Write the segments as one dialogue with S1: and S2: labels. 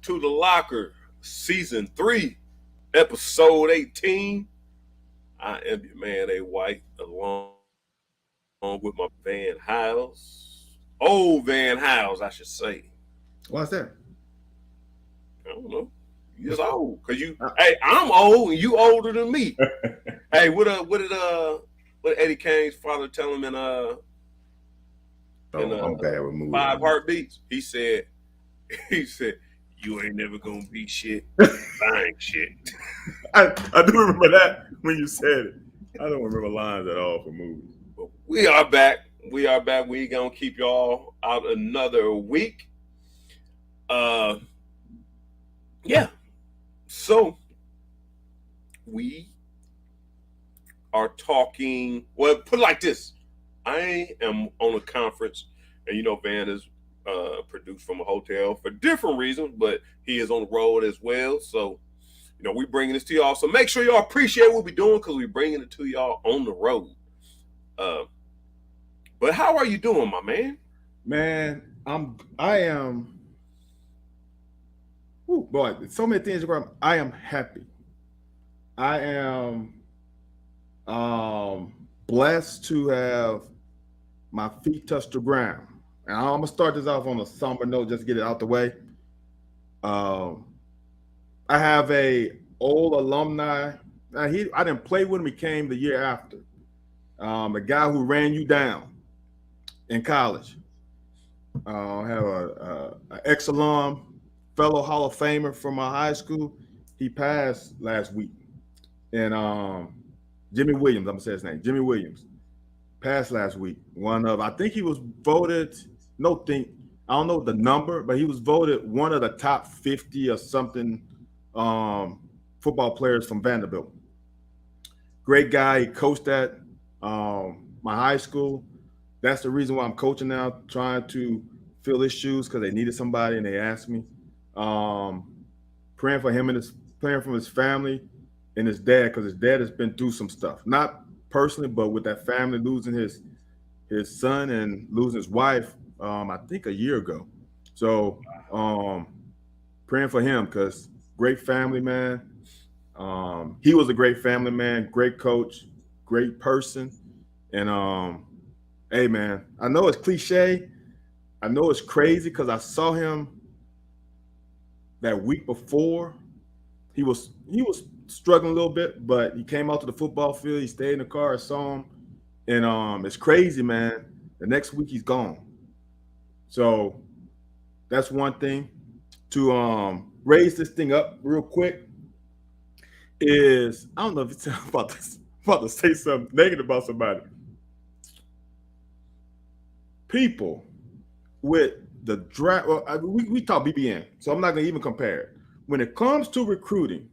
S1: to the Locker, Season 3, Episode 18. I am your man, A. White, along with my Van Hiles. Old Van Hiles, I should say.
S2: Why's that?
S1: I don't know. You just old. Cause hey, I'm old and you older than me. Hey, what did Eddie Kane's father tell him in
S2: I'm bad with movies.
S1: 5 Heartbeats? He said, you ain't never gonna be shit. Buying shit.
S2: I do remember that when you said it. I don't remember lines at all from movies.
S1: But we are back. We gonna keep y'all out another week. Yeah. So we are talking. Well, put it like this: I am on a conference, and Van is produced from a hotel for different reasons, but he is on the road as well. So, we bringing this to y'all. So make sure y'all appreciate what we're doing because we're bringing it to y'all on the road. But how are you doing, my man?
S2: Man, I am. Ooh, boy, so many things going on. I am happy. I am blessed to have my feet touch the ground. And I'm gonna start this off on a somber note, just to get it out the way. I have a old alumni. I didn't play with him. He came the year after. A guy who ran you down in college. I have an ex-alum, fellow Hall of Famer from my high school. He passed last week. And Jimmy Williams, I'm gonna say his name, Jimmy Williams, passed last week. I think he was voted, I don't know the number, but he was voted one of the top 50 or something football players from Vanderbilt. Great guy. He coached at my high school. That's the reason why I'm coaching now, trying to fill his shoes because they needed somebody and they asked me. Praying for him and praying for his family and his dad because his dad has been through some stuff. Not personally, but with that family losing his son and losing his wife, I think a year ago. So praying for him because great family man. He was a great family man, great coach, great person. And hey man, I know it's cliche. I know it's crazy because I saw him that week before. He was struggling a little bit, but he came out to the football field. He stayed in the car. I saw him, and it's crazy, man. The next week he's gone. So that's one thing. To raise this thing up real quick is I don't know if it's about to say something negative about somebody. People with the draft. Well, we talk BBN, so I'm not gonna even compare it. When it comes to recruiting,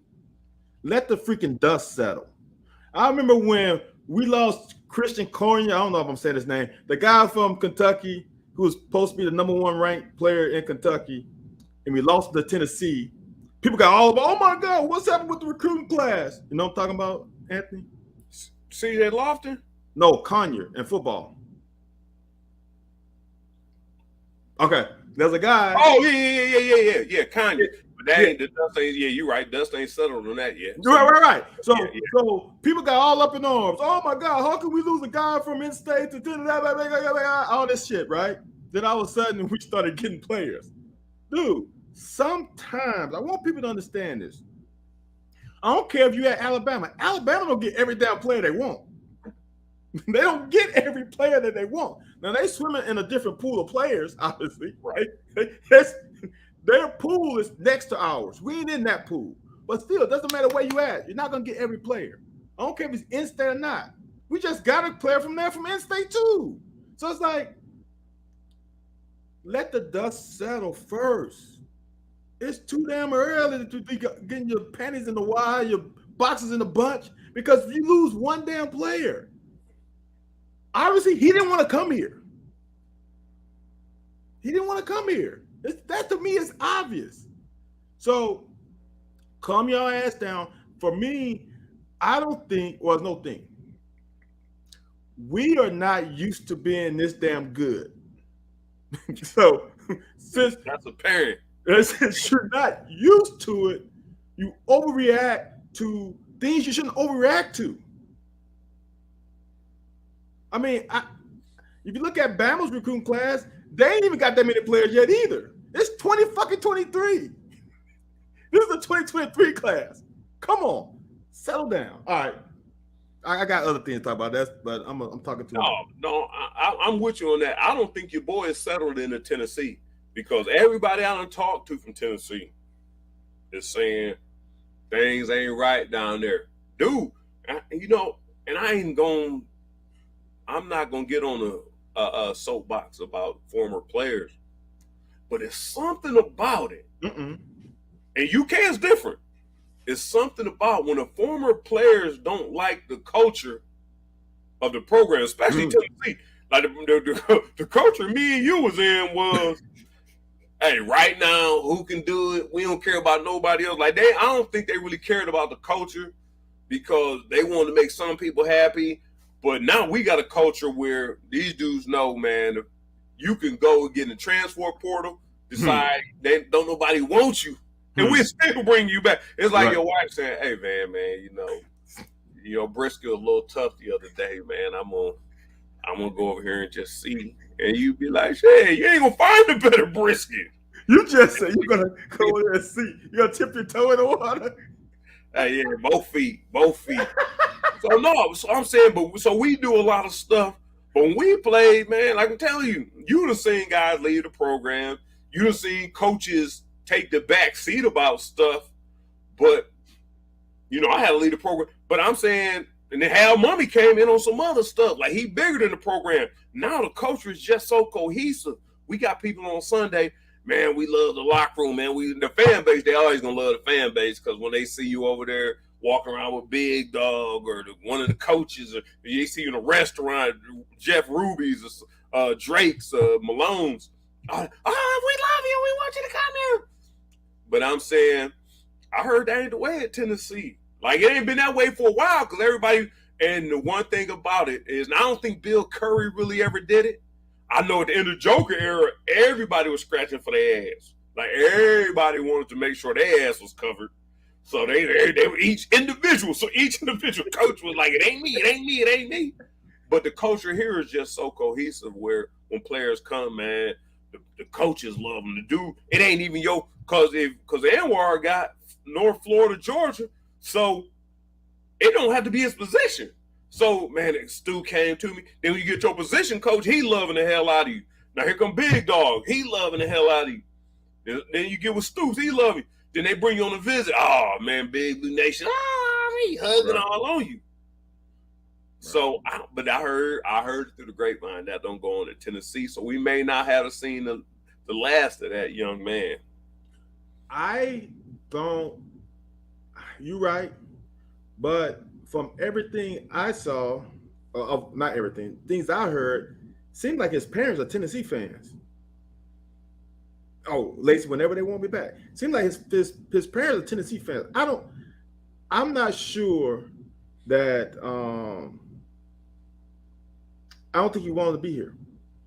S2: let the freaking dust settle. I remember when we lost Christian Cormier. I don't know if I'm saying his name. The guy from Kentucky who was supposed to be the #1 ranked player in Kentucky, and we lost to Tennessee. People got all about, oh my God, what's happened with the recruiting class? You know what I'm talking about, Anthony?
S1: CJ Lofton?
S2: No, Conyer in football. Okay, there's a guy.
S1: Oh yeah, Kanye. But that ain't the dust ain't. Yeah, you're right. Dust ain't settled on that yet.
S2: Right. So people got all up in arms. Oh my God, how can we lose a guy from in-state to all this shit, right? Then all of a sudden we started getting players. Dude, sometimes I want people to understand this. I don't care if you're at Alabama. Alabama don't get every damn player they want. They don't get every player that they want. Now they swimming in a different pool of players, obviously, right? Their pool is next to ours. We ain't in that pool. But still, it doesn't matter where you at. You're not gonna get every player. I don't care if it's in-state or not. We just got a player from there from in-state too. So it's like, let the dust settle first. It's too damn early to be getting your panties in the wire, your boxes in a bunch, because if you lose one damn player, obviously, he didn't want to come here. That to me is obvious. So calm your ass down. For me, I don't think, well, no thing. We are not used to being this damn good. So since
S1: that's apparent.
S2: Since you're not used to it, you overreact to things you shouldn't overreact to. I mean, if you look at Bama's recruiting class, they ain't even got that many players yet either. It's 2023. This is the 2023 class. Come on, settle down. All right, I got other things to talk about that, but I'm talking to him.
S1: No, I'm with you on that. I don't think your boy is settled into Tennessee because everybody I done talked to from Tennessee is saying things ain't right down there, dude. And I'm not gonna get on a soapbox about former players, but it's something about it.
S2: Mm-mm.
S1: And UK's different. It's something about when the former players don't like the culture of the program, especially Tennessee. Like the culture me and you was in was, hey, right now, who can do it? We don't care about nobody else. Like I don't think they really cared about the culture because they wanted to make some people happy. But now we got a culture where these dudes know, man, you can go get in the transfer portal, decide they don't nobody want you, and we still bring you back. It's like your wife saying, "Hey, man, Briscoe was a little tough the other day, man. I'm gonna go over here and just see." And you be like, "Hey, you ain't gonna find a better brisket."
S2: You just say you're gonna go over there and see. You're gonna tip your toe in the water.
S1: Hey, yeah, both feet. So I'm saying, so we do a lot of stuff. But when we played, man, like I'm telling you, you done seen guys leave the program. You done seen coaches take the back seat about stuff. But, I had to leave the program. But I'm saying, and then Hal Mummy came in on some other stuff. Like, he bigger than the program. Now the culture is just so cohesive. We got people on Sunday, man, we love the locker room, man. The fan base, they always going to love the fan base because when they see you over there walking around with Big Dog or one of the coaches, or you see you in a restaurant, Jeff Ruby's, Drake's, Malone's, we love you. We want you to come here. But I'm saying, I heard that ain't the way at Tennessee. Like, it ain't been that way for a while because everybody, and the one thing about it is, and I don't think Bill Curry really ever did it. I know at the end of the Joker era, everybody was scratching for their ass. Like, everybody wanted to make sure their ass was covered. So they were each individual. So each individual coach was like, it ain't me. But the culture here is just so cohesive where when players come, man, the coaches love them. The dude, it ain't even because Anwar got North Florida, Georgia. So it don't have to be his position. So, man, Stu came to me. Then when you get your position coach, he loving the hell out of you. Now here come Big Dog. He loving the hell out of you. Then you get with Stoops. He love you. Then they bring you on a visit. Oh, man, Big Blue Nation. He hugging all on you. Right. So, but I heard through the grapevine that don't go on in Tennessee. So we may not have seen the last of that young man.
S2: You're right. But from everything I saw, not everything, things I heard, seemed like his parents are Tennessee fans. Oh, Lacey, whenever they want me back. Seems like his parents are Tennessee fans. I'm not sure that I don't think he wanted to be here.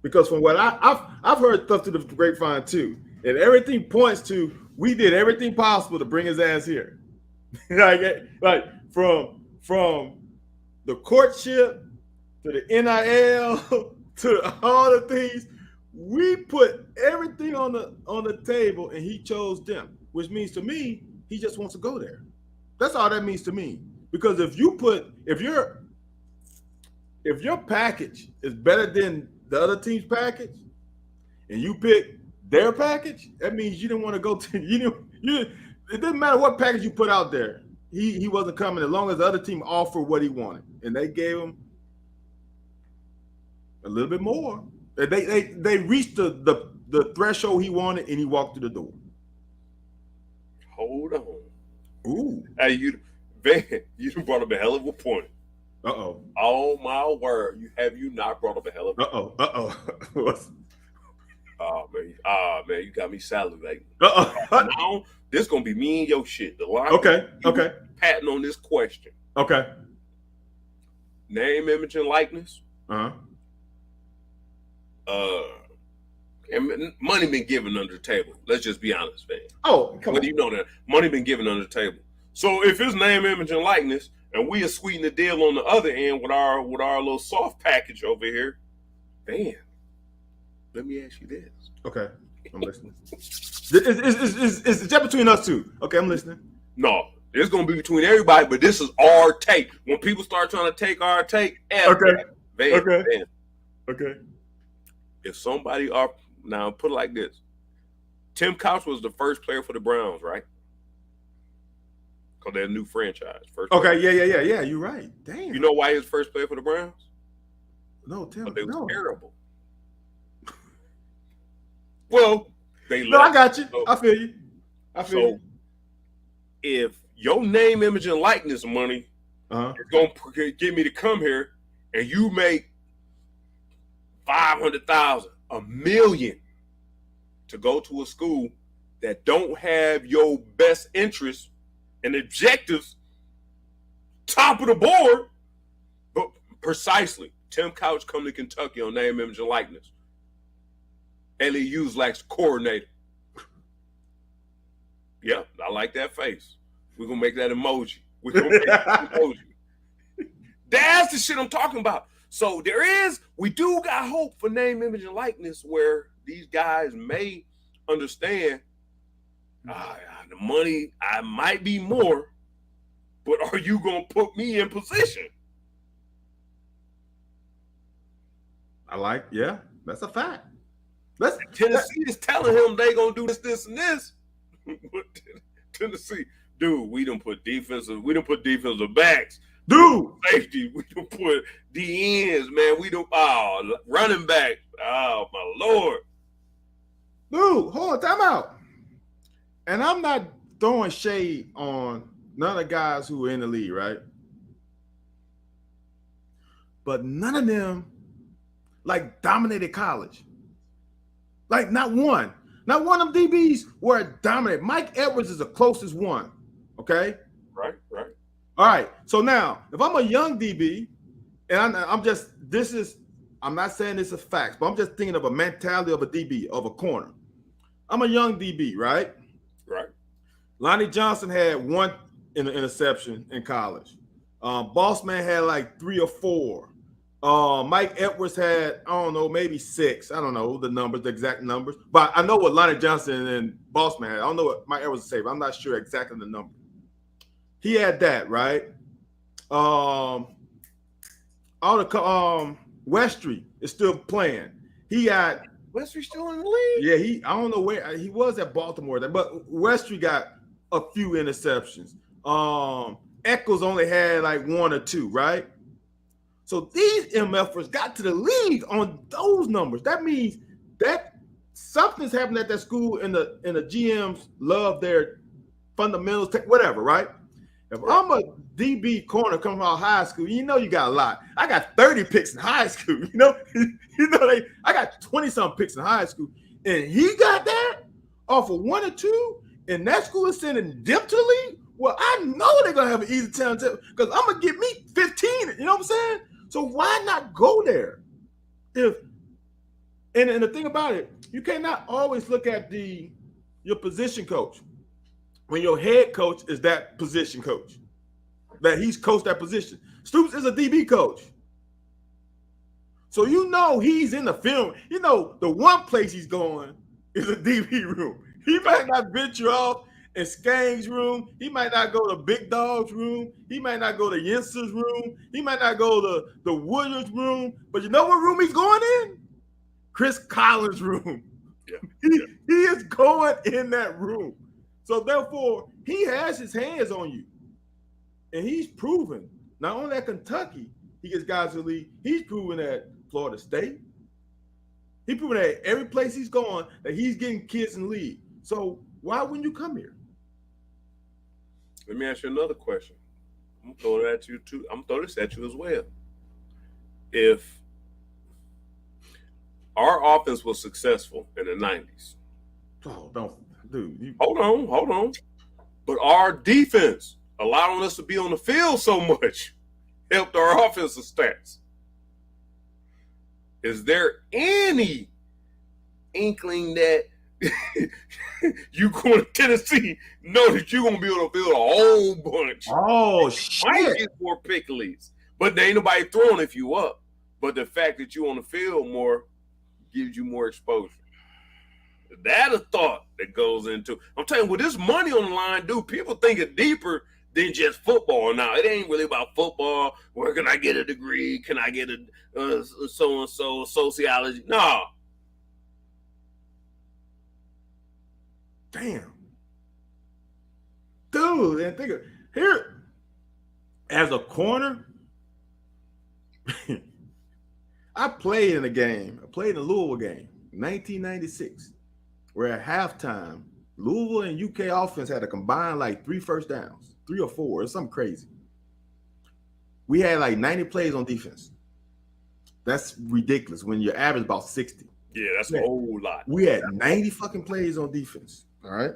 S2: Because from what I've heard stuff to the grapevine too. And everything points to we did everything possible to bring his ass here. like from the courtship to the NIL to all the things, we put everything on the table, and he chose them, which means to me he just wants to go there. That's all that means to me. Because if your package is better than the other team's package, and you pick their package, that means you didn't want to go to it doesn't matter what package you put out there. He wasn't coming as long as the other team offered what he wanted, and they gave him a little bit more. They reached the threshold he wanted, and he walked through the door.
S1: Hold on.
S2: Ooh.
S1: Hey, you brought up a hell of a point.
S2: Uh-oh.
S1: Oh my word! You not brought up a hell of a point. Oh man, you got me salivating. Now this gonna be me and your shit. The line.
S2: Okay.
S1: Patting on this question.
S2: Okay.
S1: Name, image, and likeness. And money been given under the table. Let's just be honest, man.
S2: Oh, come
S1: Whether
S2: on.
S1: you know that money been given under the table. So if it's name, image, and likeness, and we are sweetening the deal on the other end with our little soft package over here, man. Let me ask you this.
S2: Okay, I'm listening. It's just between us two. Okay, I'm listening.
S1: No, it's gonna be between everybody, but this is our take. When people start trying to take our take,
S2: Okay.
S1: man.
S2: Okay.
S1: If somebody are now put it like this, Tim Couch was the first player for the Browns, right? Because they're a new franchise. First
S2: Okay,
S1: player.
S2: yeah. You're right. Damn.
S1: You know why he was first player for the Browns?
S2: No, Tim.
S1: Because they was
S2: No.
S1: terrible. Well, they left.
S2: No, I got you.
S1: So-
S2: I feel you.
S1: So if your name, image, and likeness money is gonna get me to come here, and you make $500,000, $1 million to go to a school that don't have your best interests and objectives top of the board, but precisely, Tim Couch come to Kentucky on name, image, and likeness. LEU's lacks coordinator. Yeah, I like that face. We're gonna make that emoji. We're gonna make that emoji. That's the shit I'm talking about. So we do got hope for name, image, and likeness where these guys may understand the money, I might be more, but are you gonna put me in position?
S2: Yeah, that's a fact.
S1: Tennessee is telling him they gonna do this, and this. Tennessee, dude, we done put defensive backs.
S2: Dude,
S1: Safety, we don't put the ends, man. We don't running back. Oh my Lord.
S2: Dude, hold on, time out. And I'm not throwing shade on none of the guys who are in the league, right? But none of them dominated college. Not one. Not one of them DBs were dominant. Mike Edwards is the closest one. Okay?
S1: Right.
S2: All right. So now, if I'm a young DB, and I'm not saying this is facts, but I'm just thinking of a mentality of a DB, of a corner. I'm a young DB, right?
S1: Right.
S2: Lonnie Johnson had one interception in college. Bossman had 3 or 4. Mike Edwards had, I don't know, maybe 6. I don't know the exact numbers. But I know what Lonnie Johnson and Bossman had. I don't know what Mike Edwards said, but I'm not sure exactly the number. He had that, right? Westry is still playing. He got
S1: Westry still in the league?
S2: Yeah, I don't know where he was at Baltimore, but Westry got a few interceptions. Eccles only had 1 or 2, right? So these MFers got to the league on those numbers. That means that something's happened at that school, and the GMs love their fundamentals, whatever, right? If I'm a DB corner coming out of high school, you got a lot. I got 30 picks in high school. I got 20-something picks in high school, and he got that off of 1 or 2, and that school is sending them to the league. Well, I know they're gonna have an easy time because I'm gonna get me 15. You know what I'm saying? So why not go there? And the thing about it, you cannot always look at your position coach when your head coach is that position coach, that he's coached that position. Stoops is a DB coach. So he's in the film. The one place he's going is a DB room. He might not venture off in Skang's room. He might not go to Big Dog's room. He might not go to Yenser's room. He might not go to the Williams room. But you know what room he's going in? Chris Collins' room.
S1: Yeah.
S2: He is going in that room. So therefore, he has his hands on you. And he's proven, not only at Kentucky, he gets guys to the league, he's proven at Florida State. He's proven at every place he's going that he's getting kids in the league. So why wouldn't you come here?
S1: Let me ask you another question. I'm gonna throw it at you too. I'm gonna throw this at you as well. If our offense was successful in the 90s.
S2: Oh, don't, dude.
S1: Hold on. But our defense, allowing us to be on the field so much, helped our offensive stats. Is there any inkling that you going to Tennessee, know that you're gonna be able to field a whole bunch.
S2: Oh
S1: Might
S2: shit!
S1: get more pickles, but there ain't nobody throwing if you up. But the fact that you on the field more gives you more exposure. That a thought that goes into. I'm telling you, with this money on the line, dude, people think it deeper than just football. Now it ain't really about football. Where can I get a degree? Can I get a so and so sociology? No.
S2: Damn, dude, and think of here as a corner. I played in a game. I played in a Louisville game, 1996, where at halftime, Louisville and UK offense had a combined like 3 first downs, 3 or 4. It's something crazy. We had like 90 plays on defense. That's ridiculous when your average about 60.
S1: Yeah, that's a whole lot.
S2: We had 90 fucking plays on defense. All right.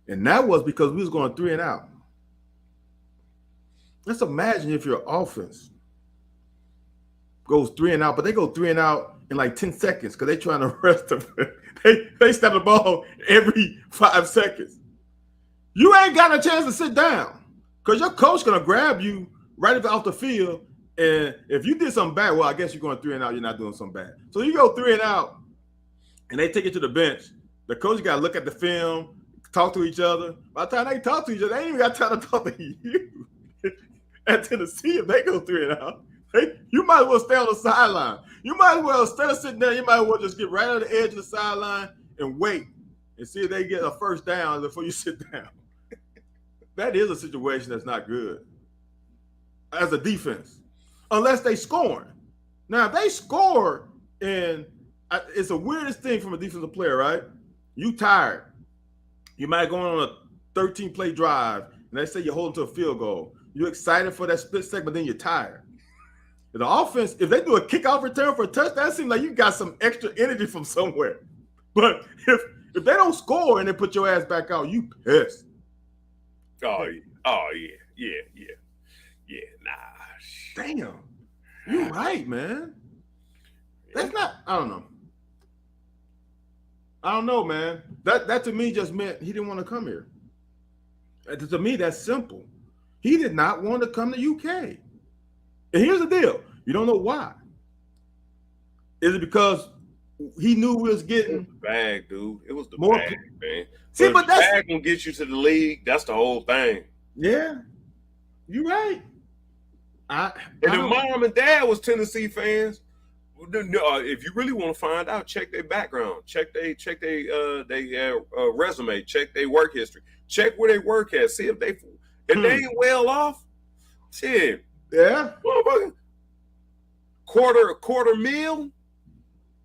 S2: And that was because we was going 3 and out. Let's imagine if your offense goes 3 and out, but they go 3 and out in like 10 seconds because they're trying to rest them. They snap the ball every 5 seconds. You ain't got a chance to sit down because your coach gonna grab you right off the field. And if you did something bad, well, I guess you're going 3 and out. You're not doing something bad. So you go 3 and out, and they take you to the bench. The coach got to look at the film, talk to each other. By the time they talk to each other, they ain't even got time to talk to you. At Tennessee, if they go 3 and out, you might as well stay on the sideline. You might as well, instead of sitting there, you might as well just get right on the edge of the sideline and wait and see if they get a first down before you sit down. That is a situation that's not good as a defense, unless they scoring. Now, if they score, and it's the weirdest thing from a defensive player, right? You tired. You might go on a 13-play drive, and they say you're holding to a field goal. You're excited for that split second, but then you're tired. If the offense, if they do a kickoff return for a touchdown, that seems like you got some extra energy from somewhere. But if they don't score and they put your ass back out, you pissed.
S1: Oh yeah. Nah.
S2: Damn. You're right, man. That's not, I don't know, man. That to me just meant he didn't want to come here. To me, that's simple. He did not want to come to UK. And here's the deal. You don't know why. Is it because he knew we was getting...
S1: It was the bag, dude. It was the
S2: more
S1: bag, man.
S2: See, but that's...
S1: the bag gonna get you to the league. That's the whole thing.
S2: Yeah. You're right.
S1: And the mom and dad was Tennessee fans. If you really want to find out, check their background, check their resume, check their work history, check where they work at, see if they ain't well off. Shit,
S2: yeah,
S1: quarter meal,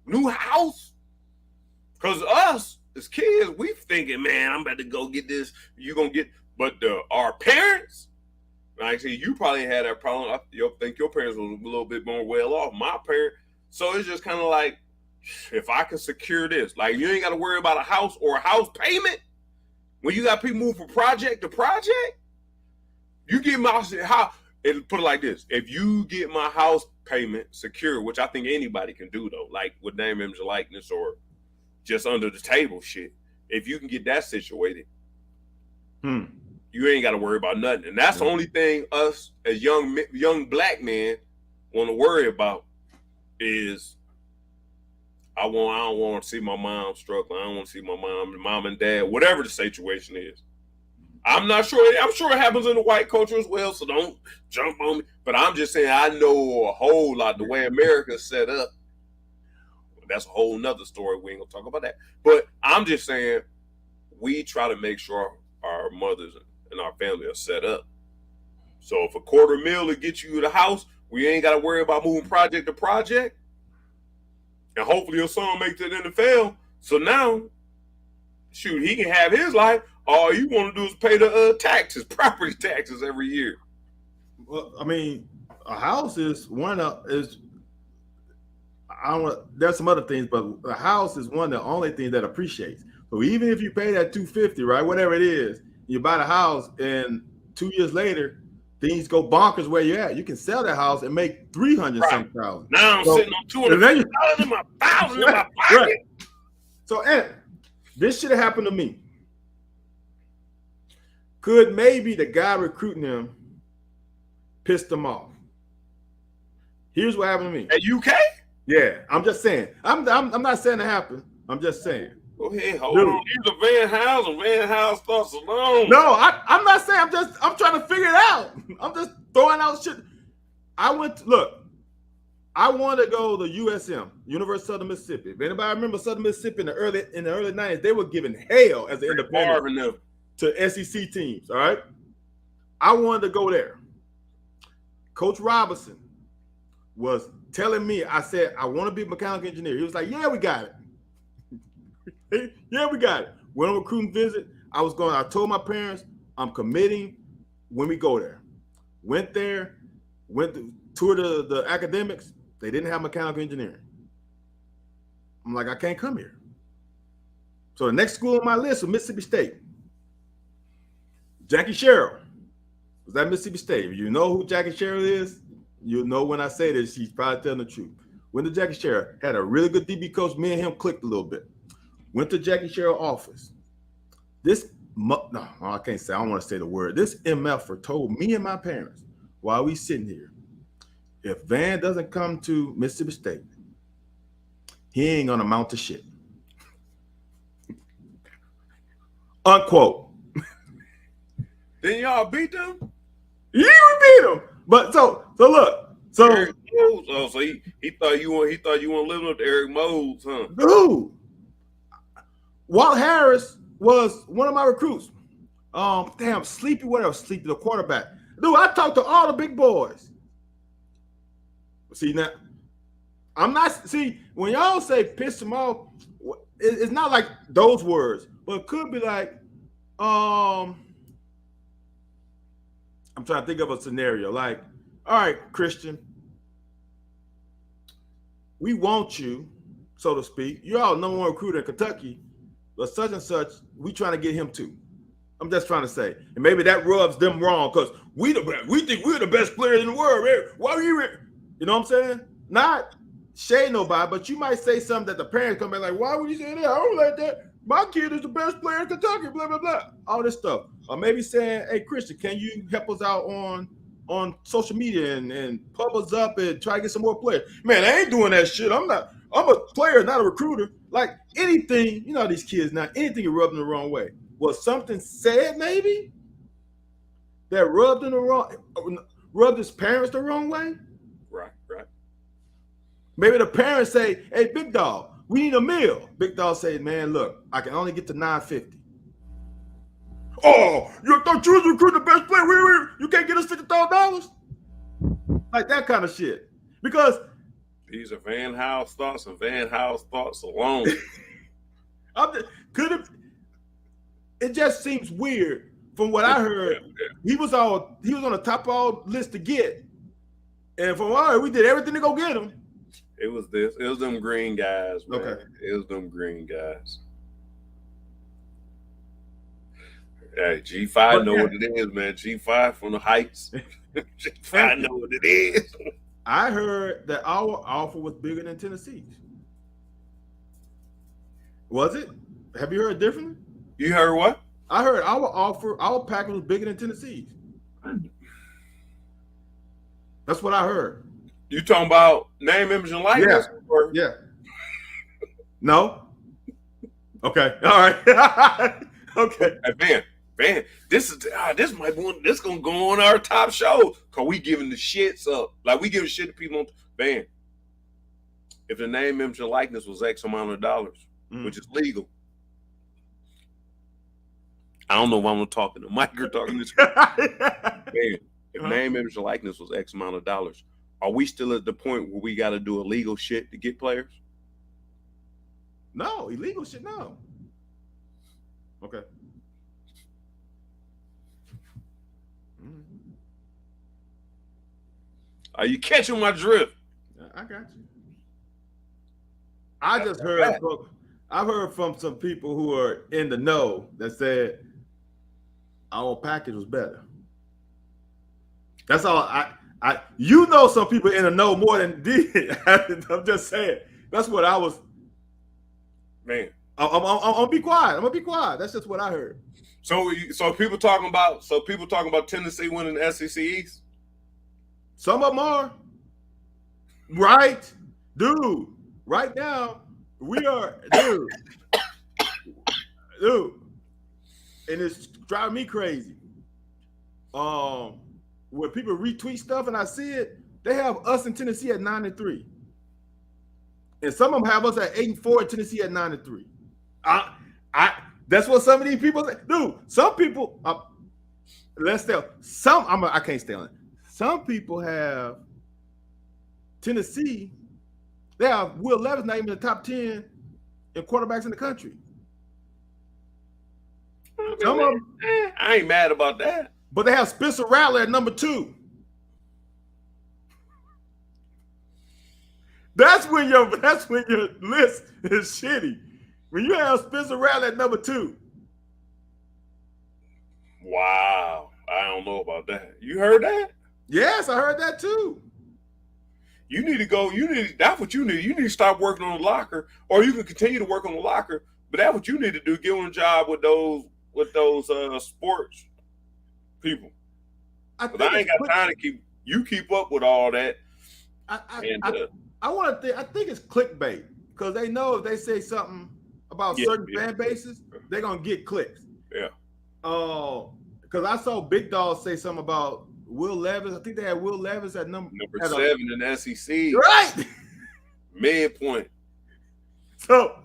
S1: new house. Cause us as kids, we thinking, man, I'm about to go get this. You gonna get, but our parents. Actually, you probably had that problem. I think your parents were a little bit more well off. My parents. So it's just kind of like, if I can secure this, like you ain't got to worry about a house or a house payment. When you got people move from project to project, you get my house. And put it like this: if you get my house payment secure, which I think anybody can do though, like with name, image, likeness, or just under the table shit. If you can get that situated, you ain't got to worry about nothing. And that's the only thing us as young black men want to worry about. Is I don't want to see my mom struggling. I don't want to see my mom and dad, whatever the situation is. I'm not sure. I'm sure it happens in the white culture as well, so don't jump on me. But I'm just saying I know a whole lot the way America's set up. That's a whole nother story. We ain't gonna talk about that. But I'm just saying we try to make sure our mothers and our family are set up. So if a $250,000 to get you the house, we ain't got to worry about moving project to project. And hopefully your son makes it in the NFL. So now, shoot, he can have his life. All you want to do is pay the taxes, property taxes every year.
S2: Well, I mean, a house is there's some other things, but a house is one of the only things that appreciates. So even if you pay that $250,000, right, whatever it is, you buy the house and 2 years later, things go bonkers where you're at. You can sell that house and make 300
S1: Right.
S2: some thousand.
S1: Now I'm
S2: So-
S1: sitting on $250 in my $1,000 in my pocket.
S2: Right. So, and this should have happened to me. Could maybe the guy recruiting him pissed him off? Here's what happened to me.
S1: At UK?
S2: Yeah, I'm just saying. I'm not saying it happened. I'm just saying.
S1: Go ahead, hold
S2: Dude.
S1: on. These are Van House and Van House thoughts alone.
S2: No, I'm not saying. I'm trying to figure it out. I'm just throwing out shit. I wanted to go to USM, University of Southern Mississippi. If anybody remember Southern Mississippi in the early 90s, they were giving hell as an independent
S1: Marvin, though.
S2: to SEC teams. All right, I wanted to go there. Coach Robinson was telling me. I said I want to be a mechanical engineer. He was like, "Yeah, we got it." Yeah, we got it. Went on a recruiting visit. I told my parents I'm committing when we go there. Went there, toured the academics. They didn't have mechanical engineering. I'm like, I can't come here. So the next school on my list was Mississippi State. Jackie Sherrill was at Mississippi State. If you know who Jackie Sherrill is, you'll know when I say this, she's probably telling the truth. Went to Jackie Sherrill, had a really good DB coach. Me and him clicked a little bit. Went to Jackie Sherrill's office. I can't say, I don't want to say the word. This MFer told me and my parents while we sitting here, if Van doesn't come to Mississippi State, he ain't gonna amount to shit. Unquote.
S1: Then y'all beat them?
S2: Yeah, we beat him. But so look, so
S1: Eric Mose. Oh, so he thought you want to live up to Eric Mose, huh?
S2: dude, Walt Harris was one of my recruits. Sleepy, the quarterback. Dude, I talked to all the big boys. See now, when y'all say piss them off, it's not like those words, but it could be like, I'm trying to think of a scenario. Like, all right, Christian, we want you, so to speak. You're all number one recruiter in Kentucky, but such and such, we trying to get him too. I'm just trying to say, and maybe that rubs them wrong because we think we're the best players in the world. Why are you? You know what I'm saying? Not shade nobody, but you might say something that the parents come back like, why would you say that? I don't like that. My kid is the best player in Kentucky, blah, blah, blah. All this stuff. Or maybe saying, hey, Christian, can you help us out on social media and pub us up and try to get some more players? Man, I ain't doing that shit. I'm a player, not a recruiter. Like anything, you know these kids now, anything you rub them the wrong way. Was something said maybe that rubbed his parents the wrong way?
S1: Right.
S2: Maybe the parents say, hey, big dog, we need a meal. Big dog says, man, look, I can only get to $9.50. Oh, you thought you was recruiting the best player? You can't get us $50,000? Like that kind of shit. Because
S1: these are Van House thoughts and Van House thoughts alone.
S2: It just seems weird from what I heard. He was on the top of our list to get. And from all right, we did everything to go get him.
S1: It was them green guys, man.
S2: Okay.
S1: It was them green guys. Hey, G5 know what it is, man. G5 from the Heights. G5 know what it is.
S2: I heard that our offer was bigger than Tennessee's. Was it? Have you heard differently?
S1: You heard what?
S2: I heard our package was bigger than Tennessee's. That's what I heard.
S1: You talking about name, image, and likeness?
S2: Yeah. No? Okay. All right. Okay.
S1: Hey, man, this gonna go on our top show because we giving the shits up. Like we giving shit to people. Man, if the name, image, and likeness was X amount of dollars, which is legal. I don't know why I'm talking to Mike or talking to man, if name, image, and likeness was X amount of dollars, are we still at the point where we got to do illegal shit to get players?
S2: No, illegal shit, no. Okay.
S1: Are you catching my drift?
S2: I got you. I've heard from some people who are in the know that said our package was better. That's all. You know, some people in the know more than did. I'm just saying. That's what I was.
S1: Man,
S2: I'm gonna be quiet. I'm gonna be quiet. That's just what I heard.
S1: so people talking about Tennessee winning the SEC East.
S2: Some of them are right, dude. Right now, we are, dude, and it's driving me crazy. When people retweet stuff and I see it, they have us in Tennessee at 9-3, and some of them have us at 8-4, and Tennessee at 9-3. That's what some of these people say. Dude, some people, let's tell some. I can't stay on it. Some people have Tennessee. They have Will Levis not even in the top 10 in quarterbacks in the country. Some of them,
S1: I ain't mad about that.
S2: but they have Spencer Rattler at number 2. That's when your list is shitty. When you have Spencer Rattler at number 2.
S1: Wow, I don't know about that. You heard that?
S2: Yes, I heard that too.
S1: You need to go. That's what you need. You need to start working on the locker, or you can continue to work on the locker. But that's what you need to do. Get on a job with those sports people. I ain't got time to keep up with all that.
S2: I want to think. I think it's clickbait because they know if they say something about certain fan bases, they're gonna get clicks.
S1: Yeah.
S2: Because I saw Big Dog say something about Will Levis. I think they had Will Levis at number
S1: 7 in the SEC.
S2: Right.
S1: Midpoint.
S2: So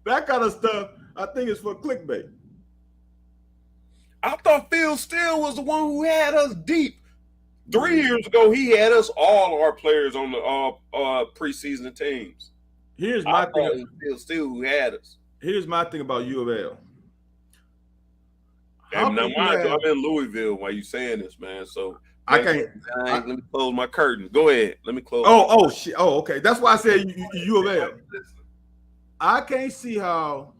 S2: that kind of stuff, I think, is for clickbait.
S1: I thought Phil Steele was the one who had us deep. 3 years ago, he had us all our players on the preseason teams.
S2: Here's my thing.
S1: It was Phil Steele who had us.
S2: Here's my thing about U of L.
S1: And now, mind you, I'm in Louisville while you saying this, man. So
S2: I can't.
S1: Let me close my curtain. Go ahead. Let me close.
S2: Oh shit. Oh, okay. That's why I said U of L. I can't see how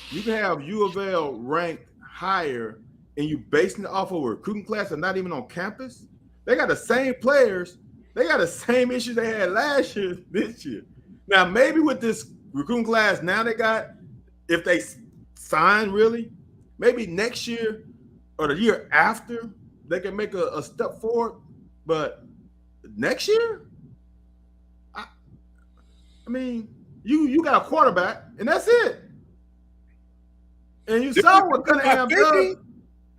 S2: you can have U of L ranked higher and you basing it off of a recruiting class and not even on campus. They got the same players. They got the same issues they had last year, this year. Now, maybe with this recruiting class now they got, if they sign really, maybe next year or the year after, they can make a step forward. But next year, I mean, you got a quarterback, and that's it. And you saw what Cunningham does.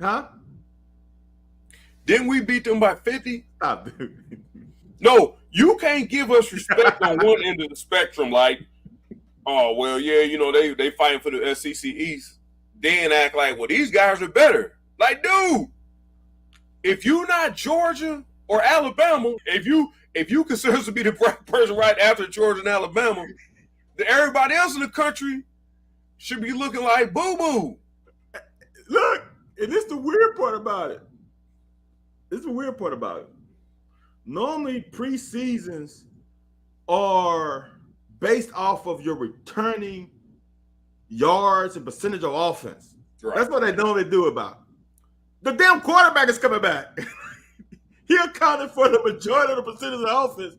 S2: Huh?
S1: Didn't we beat them by 50?
S2: Stop, dude.
S1: No, you can't give us respect on one end of the spectrum. Like, oh, well, yeah, you know, they fighting for the SEC East. Then act like, well, these guys are better. Like, dude, if you're not Georgia or Alabama, if you consider us to be the person right after Georgia and Alabama, then everybody else in the country should be looking like boo-boo.
S2: Look, and this is the weird part about it. Normally, preseasons are based off of your returning yards and percentage of offense. Right. That's what they normally do about. The damn quarterback is coming back. He accounted for the majority of the percentage of offense.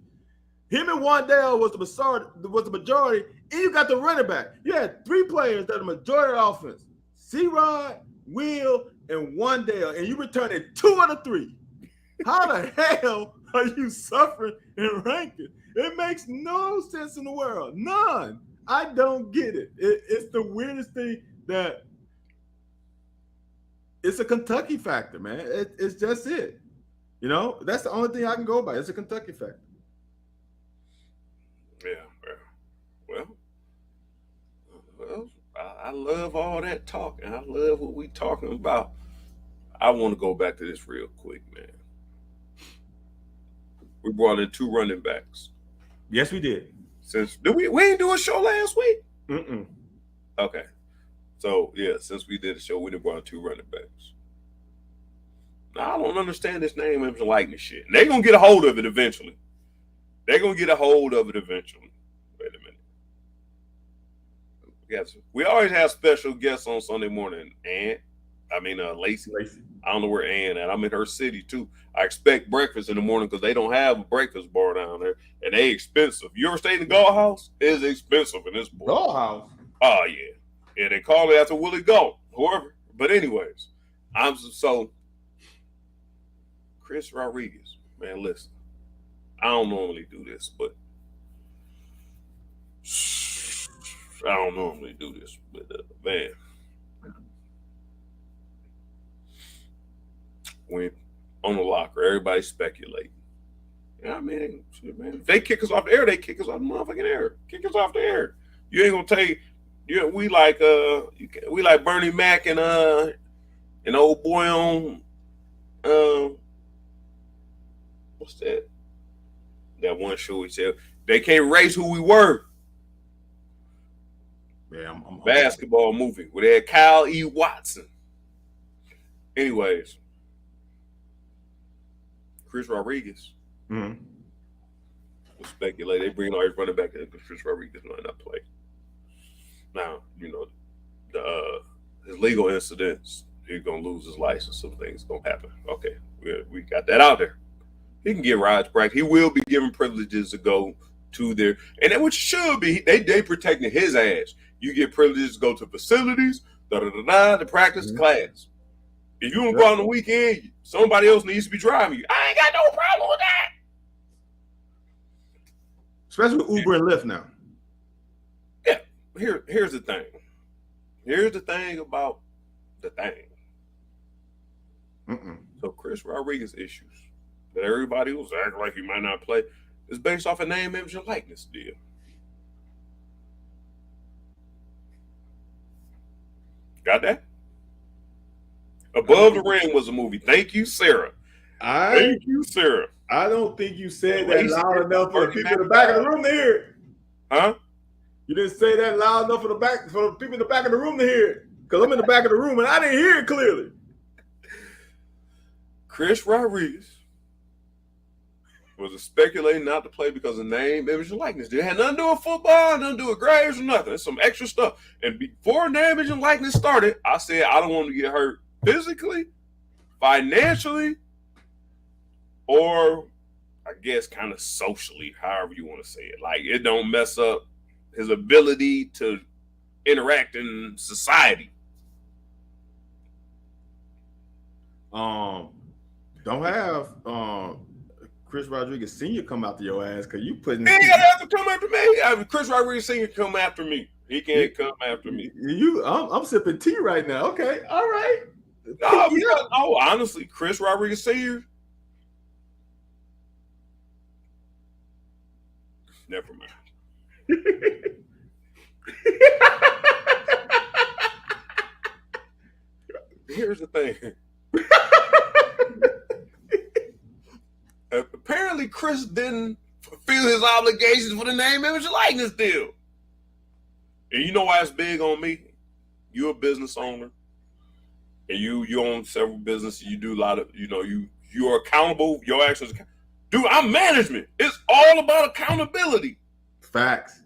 S2: Him and Wandale was the majority, and you got the running back. You had 3 players that are the majority of the offense. C-Rod, Will, and Wandale, and you returned 2 out of 3. How the hell are you suffering in ranking? It makes no sense in the world. None. I don't get it. It's the weirdest thing that it's a Kentucky factor, man. It's just it. You know, that's the only thing I can go by. It's a Kentucky factor.
S1: Yeah. Well, I love all that talk, and I love what we talking about. I want to go back to this real quick, man. We brought in 2 running backs.
S2: Yes, we did.
S1: We didn't do a show last week?
S2: Mm-mm.
S1: Okay. So, yeah, since we did a show, we done brought in 2 running backs. Now, I don't understand this name and likeness shit. They're going to get a hold of it eventually. Wait a minute. Yes, we always have special guests on Sunday morning, and Lacey.
S2: Lacey.
S1: I don't know where Ann at. I'm in her city too. I expect breakfast in the morning because they don't have a breakfast bar down there, and they expensive. You ever stayed in the Gull House? It's expensive in this boy.
S2: Dollhouse.
S1: Oh yeah, yeah. They call it after Willie Gall, whoever. But anyways, so Chris Rodriguez, man. Listen, I don't normally do this, but man, when on the locker, everybody's speculating. Yeah, I mean, shit, man. If they kick us off the air, they kick us off the motherfucking air. Kick us off the air. You ain't gonna take. Yeah, we like Bernie Mac and an old boy on what's that? That one show he said they can't erase who we were.
S2: Yeah, I'm
S1: Basketball movie where they had Kyle E. Watson. Anyways, Chris Rodriguez.
S2: Mm-hmm.
S1: Speculate they bring all his running back because Chris Rodriguez might not play. Now, his legal incidents, he's gonna lose his license. Some things gonna happen. Okay, we got that out there. He can get rides practice. He will be given privileges to go to there, and that which should be they protecting his ass. You get privileges to go to facilities, to practice class. If you want to go out on the weekend, somebody else needs to be driving you. I ain't got no problem with that.
S2: Especially with Uber and Lyft now.
S1: Yeah, here's the thing. Here's the thing about the thing. So Chris Rodriguez issues that everybody was acting like he might not play is based off a name, image, and likeness deal. Got that? Above the Rim was a movie. Thank you, Sarah. Thank you, Sarah.
S2: I don't think you said that loud enough for the people in the back of the room to hear it.
S1: Huh?
S2: You didn't say that loud enough for the people in the back of the room to hear it. Because I'm in the back of the room and I didn't hear it clearly.
S1: Chris Rodriguez was speculating not to play because of name, image, and likeness. It had nothing to do with football, nothing to do with grades or nothing. It's some extra stuff. And before name, image, and likeness started, I said I don't want to get hurt physically, financially, or I guess kind of socially, however you want to say it. Like it don't mess up his ability to interact in society.
S2: Don't have Chris Rodriguez Sr. come after your ass because you putting.
S1: He ain't gotta have to come after me. Chris Rodriguez Sr. come after me. He can't come after me.
S2: I'm sipping tea right now. Okay, all right.
S1: No, honestly, Chris Rodriguez Sr. Never mind. Here's the thing. Apparently, Chris didn't fulfill his obligations for the name, image, and likeness deal. And you know why it's big on me? You're a business owner, and you own several businesses. You do a lot of, you're accountable. Your actions, dude. I'm management. It's all about accountability.
S2: Facts.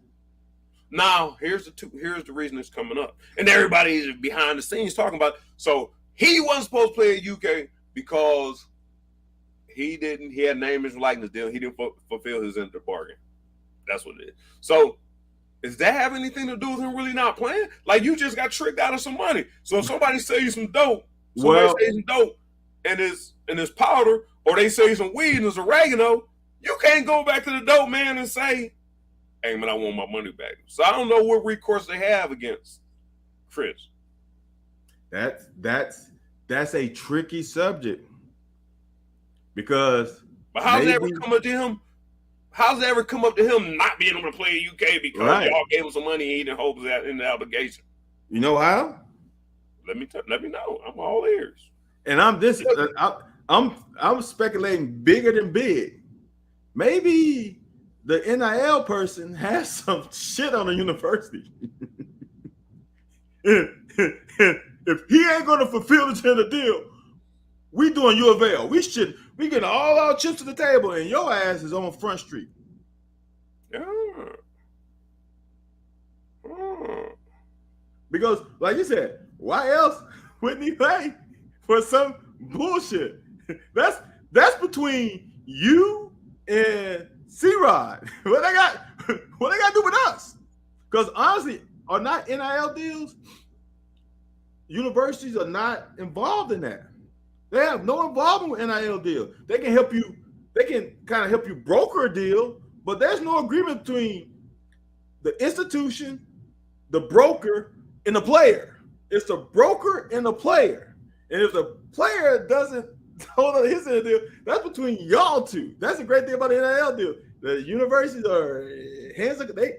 S1: Now, here's the reason it's coming up, and everybody's behind the scenes talking about. So he wasn't supposed to play at UK because he had name, image, and likeness deal. He didn't fulfill his end of the bargain. That's what it is. So does that have anything to do with him really not playing? Like you just got tricked out of some money. So if somebody sell you some dope, and it's powder, or they sell you some weed and it's oregano, you can't go back to the dope man and say, "Hey man, I want my money back." So I don't know what recourse they have against Chris.
S2: That's a tricky subject because.
S1: But how's that ever come up to him? How's it ever come up to him not being able to play in UK because y'all gave him some money and he didn't hold that in the obligation?
S2: You know how?
S1: Let me know. I'm all ears.
S2: And I'm speculating bigger than big. Maybe the NIL person has some shit on the university. If he ain't gonna fulfill the gender deal, we doing U of L. We getting all our chips to the table, and your ass is on Front Street.
S1: Yeah.
S2: Because, like you said, why else Wouldn't he pay for some bullshit? That's between you and C-Rod. What they got to do with us? Because honestly, are not NIL deals, universities are not involved in that. They have no involvement with NIL deal. They can help you, they can kind of help you broker a deal, but there's no agreement between the institution, the broker, and the player. It's the broker and the player. And if the player doesn't hold on his end of the deal, that's between y'all two. That's the great thing about the NIL deal. The universities are hands of they.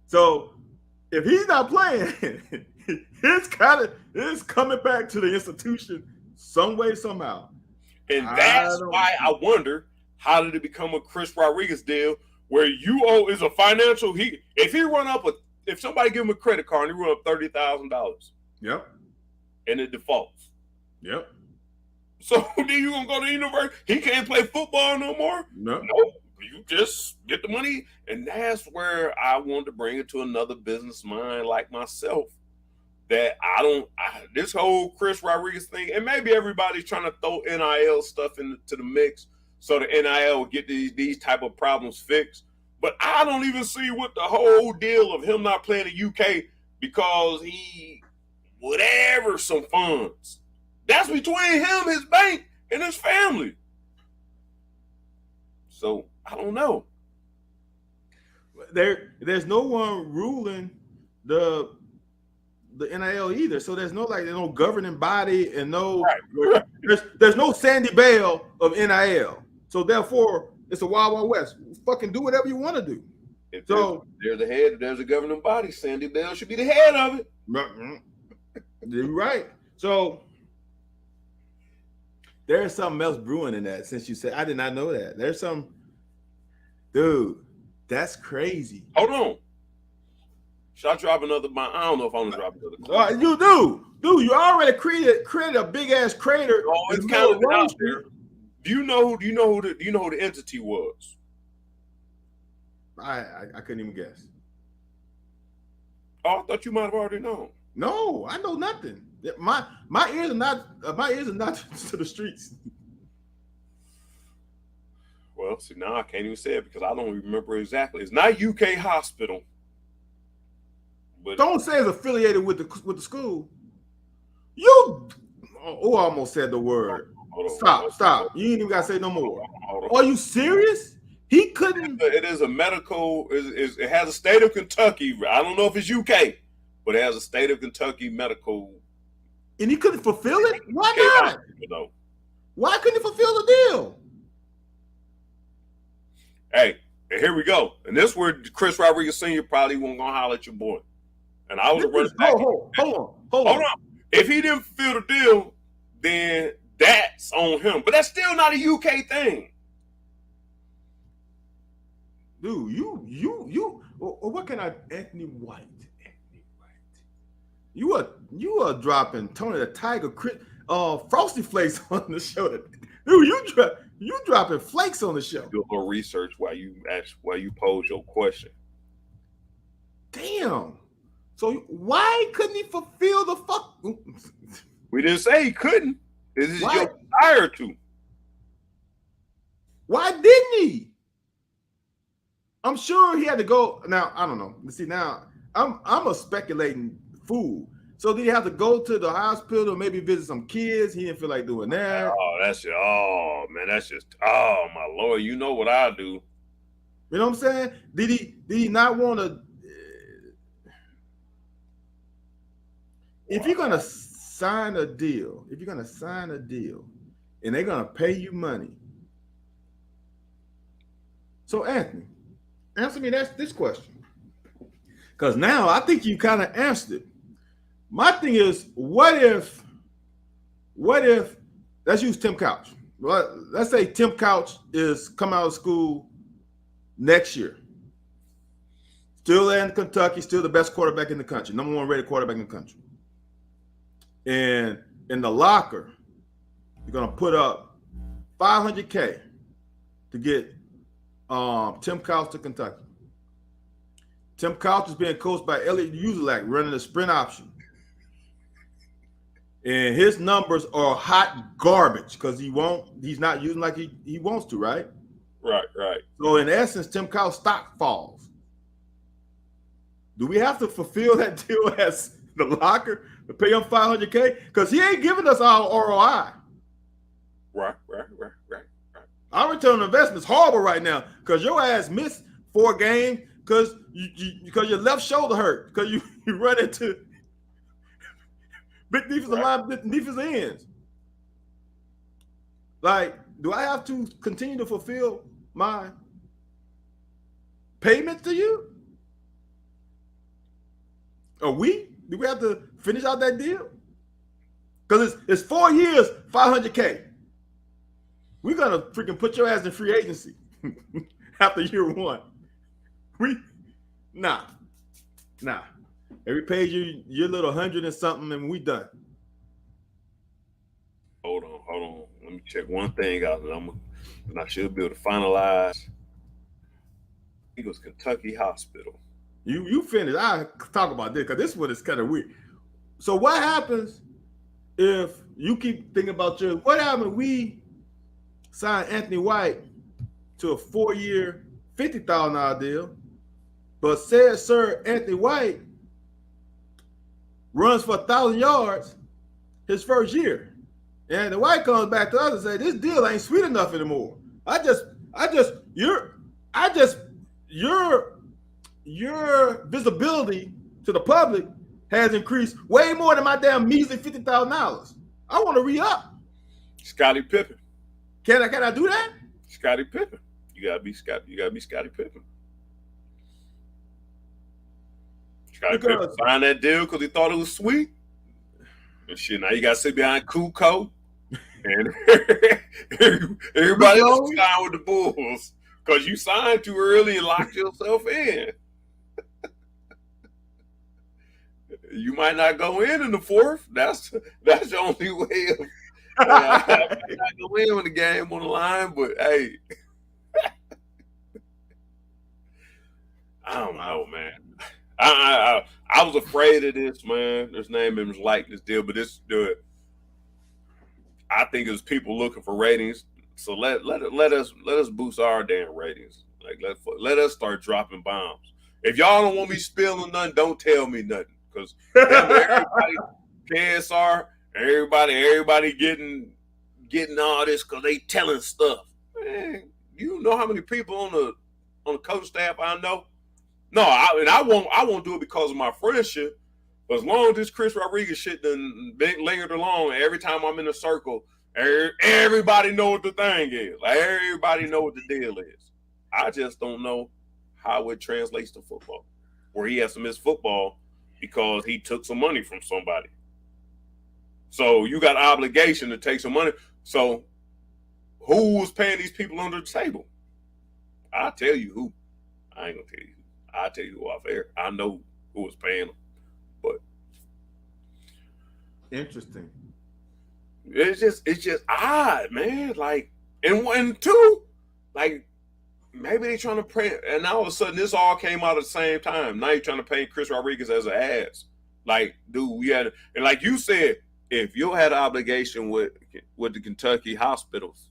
S2: So if he's not playing, it's coming back to the institution some way, somehow.
S1: And that's why I wonder, how did it become a Chris Rodriguez deal where you owe is a financial if somebody give him a credit card and he run up $30,000.
S2: Yep.
S1: And it defaults.
S2: Yep.
S1: So then you gonna go to the university? He can't play football no more?
S2: No.
S1: You just get the money. And that's where I wanted to bring it to another business mind like myself. That this whole Chris Rodriguez thing, and maybe everybody's trying to throw NIL stuff into the mix so the NIL will get these type of problems fixed. But I don't even see what the whole deal of him not playing the UK because he whatever some funds. That's between him, his bank, and his family. So I don't know.
S2: There's no one ruling the NIL either. So there's no governing body and no
S1: right.
S2: There's no Sandy Bell of NIL. So therefore, it's a wild, wild west. Fucking do whatever you want to do.
S1: If there's a head, there's a governing body. Sandy Bell should be the head of it.
S2: You're right. So there's something else brewing in that. Since you said, I did not know that. There's some, dude. That's crazy.
S1: Hold on. Should I drop another? I don't know if I'm gonna drop another.
S2: You do. You already created a big ass crater.
S1: Oh, it's kind of out there. Do you know who the entity was?
S2: I couldn't even guess.
S1: Oh, I thought you might have already known.
S2: No, I know nothing. My ears are not to the streets.
S1: Well, see, now I can't even say it because I don't remember exactly. It's not UK Hospital. But
S2: don't say it's affiliated with the school. You I almost said the word. Stop. You ain't even gotta say no more. Are you serious? He couldn't.
S1: It is a medical. It has a state of Kentucky. I don't know if it's UK, but it has a state of Kentucky medical.
S2: And he couldn't fulfill it. Why not?
S1: No.
S2: Why couldn't he fulfill the deal?
S1: Hey, and here we go. And this is where Chris Rodriguez Sr. probably won't gonna holler at your boy. And I was running back.
S2: Hold on.
S1: If he didn't fulfill the deal, then that's on him. But that's still not a UK thing.
S2: Dude, you what can I Anthony White. You are dropping Tony the Tiger Frosty Flakes on the show. Dude, you dropping flakes on the show.
S1: Do a little research while you pose your question.
S2: Damn. So why couldn't he fulfill the fuck?
S1: We didn't say he couldn't. This is your desire to.
S2: Why didn't he? I'm sure he had to go. Now I don't know. See, now I'm a speculating fool. So did he have to go to the hospital, maybe visit some kids? He didn't feel like doing that.
S1: Oh, that's just my Lord. You know what I do.
S2: You know what I'm saying? Did he not want to? If you're gonna sign a deal, and they're gonna pay you money. So Anthony, answer me this question. Because now I think you kind of answered it. My thing is, what if let's use Tim Couch. Well, let's say Tim Couch is coming out of school next year. Still in Kentucky, still the best quarterback in the country, number one rated quarterback in the country. And in the locker, you're gonna put up $500K to get Tim Couch to Kentucky. Tim Couch is being coached by Elliot Uzelak, running the sprint option. and his numbers are hot garbage because he's not using like he wants to, right?
S1: Right.
S2: So in essence, Tim Cowell's stock falls. Do we have to fulfill that deal as the locker to pay him $500K? Because he ain't giving us our ROI.
S1: Right.
S2: Our return on investment is horrible right now because your ass missed 4 games because your left shoulder hurt because you run into big defensive line, defensive ends. Like, do I have to continue to fulfill my payments to you? Do we have to finish out that deal? Because it's 4 years, $500K. We're gonna freaking put your ass in free agency after year 1. Nah. Every page your little 100 and something, and we done.
S1: Hold on. Let me check one thing out, and I should be able to finalize. It was Kentucky Hospital.
S2: You finished. I talk about this because this one is kind of weird. So what happens if you keep thinking about what happened? We signed Anthony White to a 4-year, $50,000 deal, but said Sir Anthony White runs for 1,000 yards his first year. And the White comes back to us and says, this deal ain't sweet enough anymore. Your visibility to the public has increased way more than my damn measly $50,000. I want to re-up.
S1: Scottie Pippen.
S2: Can I do that?
S1: Scottie Pippen. You gotta be Scottie Pippen. Scottie Pippen signed that deal because he thought it was sweet. And shit, now you gotta sit behind Kukoc. And everybody else signed with the Bulls because you signed too early and locked yourself in. You might not go in the 4th. That's the only way of I might not go in with the game on the line, but hey, I don't know, man. I was afraid of this, man. This name is like this deal, but I think it was people looking for ratings. So let us boost our damn ratings. Like let us start dropping bombs. If y'all don't want me spilling nothing, don't tell me nothing. Because everybody KSR, everybody getting all this because they telling stuff. Man, you know how many people on the coach staff I know? No, I won't do it because of my friendship. But as long as this Chris Rodriguez shit done lingered along, every time I'm in a circle, everybody know what the thing is. Like everybody know what the deal is. I just don't know how it translates to football, where he has to miss football because he took some money from somebody. So you got obligation to take some money. So who was paying these people under the table? I'll tell you who. I ain't gonna tell you who. I'll tell you who off air. I know who was paying them. But
S2: interesting.
S1: It's just odd, man. Like, and two, like maybe they trying to pray, and all of a sudden this all came out at the same time. Now you're trying to paint Chris Rodriguez as an ass. Like, dude, we had, and like you said, if you had an obligation with the Kentucky hospitals,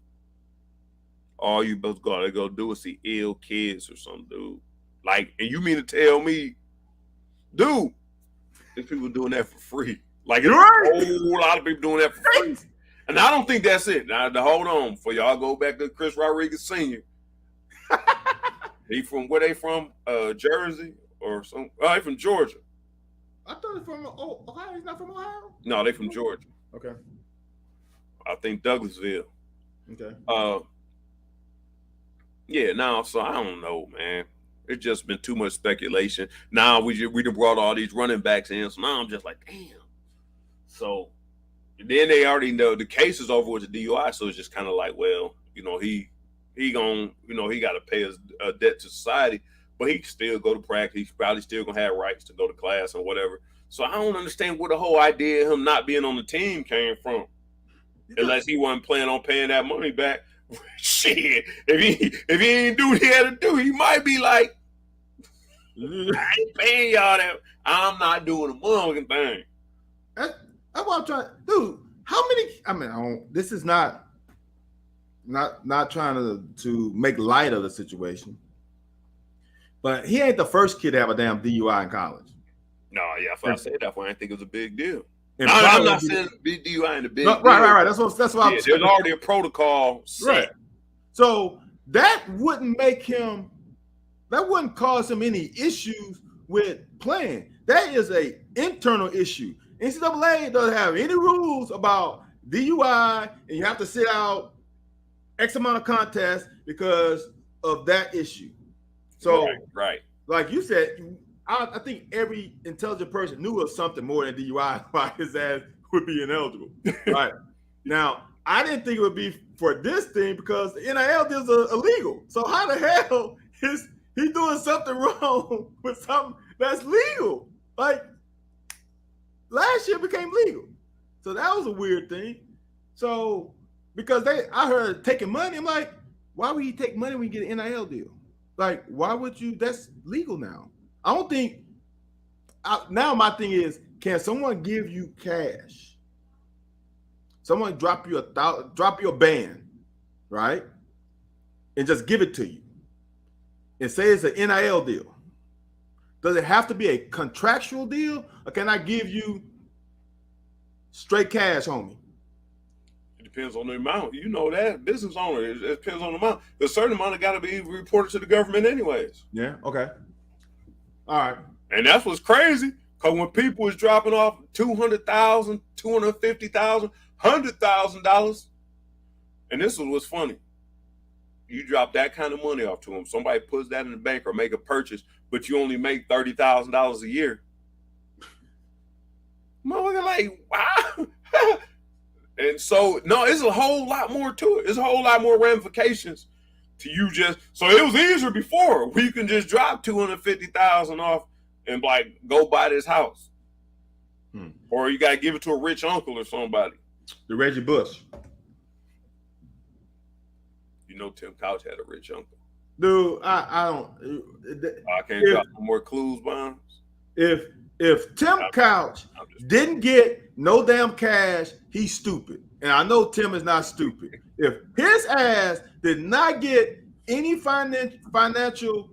S1: all you both gotta go do is see ill kids or something, dude. Like, and you mean to tell me, dude, there's people doing that for free. Like, there's a whole lot of people doing that for free. And I don't think that's it. Now, hold on, for y'all go back to Chris Rodriguez Sr. He from where they from? Jersey or some? Oh, they from Georgia.
S2: I thought he's from Ohio. He's not from Ohio?
S1: No, they from Georgia.
S2: Okay.
S1: I think Douglasville.
S2: Okay.
S1: Yeah, now, so I don't know, man. It's just been too much speculation. Now we done brought all these running backs in, so now I'm just like, damn. So then they already know the case is over with the DUI, so it's just kind of like, well, you know, he gon', you know, he got to pay his debt to society, but he can still go to practice. He's probably still gonna have rights to go to class or whatever. So I don't understand where the whole idea of him not being on the team came from, unless he wasn't planning on paying that money back. Shit, if he ain't do what he had to do, he might be like, I ain't paying y'all that. I'm not doing a motherfucking thing.
S2: That's what I'm trying, dude. How many? I mean, this is not trying to make light of the situation, but he ain't the first kid to have a damn DUI in college.
S1: No, yeah, if I say that, I didn't think it was a big deal.
S2: And
S1: I'm not saying DUI ain't a big deal.
S2: Right. That's what I'm
S1: saying. There's already a protocol set.
S2: Right. So that wouldn't make him. That wouldn't cause him any issues with playing. That is a internal issue. NCAA doesn't have any rules about DUI, and you have to sit out X amount of contests because of that issue. So,
S1: right.
S2: Like you said, I think every intelligent person knew of something more than DUI why his ass would be ineligible. Right. Now, I didn't think it would be for this thing because the NIL deals are illegal. So how the hell is he doing something wrong with something that's legal? Like, last year became legal. So that was a weird thing. So, because I heard taking money, I'm like, why would you take money when you get an NIL deal? Like, why would you? That's legal now. I don't think. Now my thing is, can someone give you cash? Someone drop you a band, right? And just give it to you. And say it's an NIL deal. Does it have to be a contractual deal, or can I give you straight cash, homie?
S1: It depends on the amount. You know that business owner. It depends on the amount. A certain amount got to be reported to the government, anyways.
S2: Yeah. Okay. All right.
S1: And that's what's crazy. Because when people was dropping off $200,000, $250,000, $100,000, and this was what's funny. You drop that kind of money off to them. Somebody puts that in the bank or make a purchase, but you only make $30,000 a year. Motherfucker, like, wow. And so, no, it's a whole lot more to it. It's a whole lot more ramifications to you just. So it was easier before where you can just drop $250,000 off and like go buy this house. Or you got to give it to a rich uncle or somebody.
S2: The Reggie Bush.
S1: You know Tim Couch had a rich uncle.
S2: Dude, I don't.
S1: I can't drop no more clues bombs.
S2: If Tim Couch didn't get no damn cash, he's stupid. And I know Tim is not stupid. If his ass did not get any financial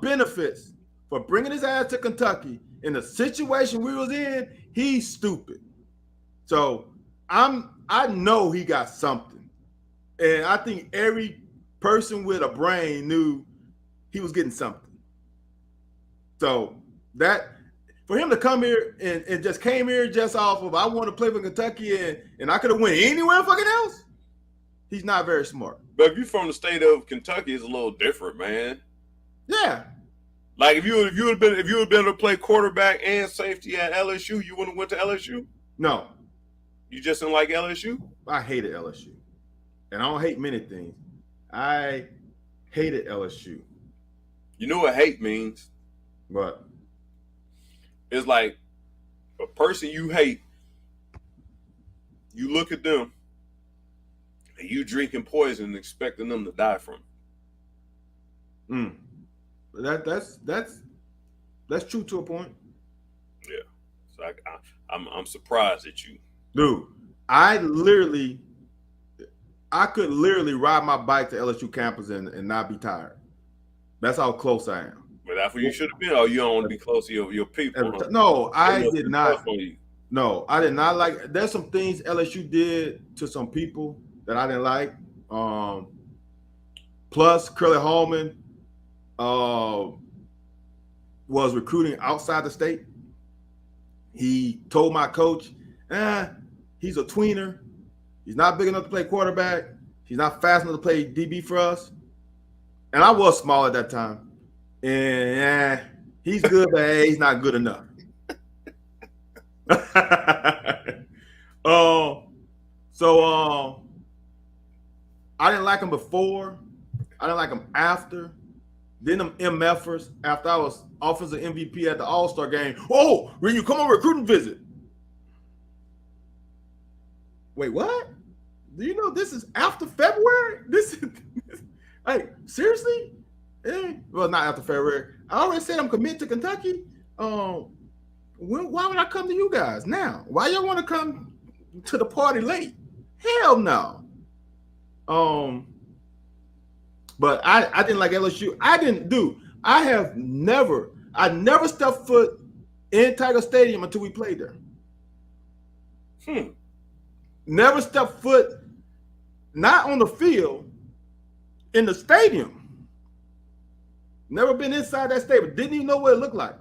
S2: benefits for bringing his ass to Kentucky in the situation we was in, he's stupid. So I know he got something. And I think every person with a brain knew he was getting something. So that for him to come here and just came here just off of I want to play for Kentucky and I could have went anywhere fucking else, he's not very smart.
S1: But if you're from the state of Kentucky, it's a little different, man.
S2: Yeah.
S1: Like if you would been able to play quarterback and safety at LSU, you wouldn't have went to LSU?
S2: No.
S1: You just didn't like LSU?
S2: I hated LSU. And I don't hate many things. I hated LSU.
S1: You know what hate means?
S2: What?
S1: It's like a person you hate, you look at them and you drinking poison and expecting them to die from it.
S2: That's true to a point.
S1: Yeah. So I'm surprised at you.
S2: Dude, I could literally ride my bike to LSU campus and not be tired. That's how close I am.
S1: But that's where you should have been. Or you don't want to be close to your people. Huh?
S2: No, I did not. No, I did not like. There's some things LSU did to some people that I didn't like. Plus, Curly Hallman was recruiting outside the state. He told my coach, he's a tweener. He's not big enough to play quarterback. He's not fast enough to play DB for us. And I was small at that time. And he's good, but he's not good enough. So I didn't like him before. I didn't like him after. Then them MFers, after I was offensive MVP at the All-Star game. Oh, when you come on a recruiting visit. Wait, what? Do you know this is after February? This is like seriously? Well, not after February. I already said I'm committed to Kentucky. Why would I come to you guys now? Why y'all want to come to the party late? Hell no. But I didn't like LSU. I never stepped foot in Tiger Stadium until we played there. Never stepped foot, not on the field, in the stadium. Never been inside that stadium. Didn't even know what it looked like.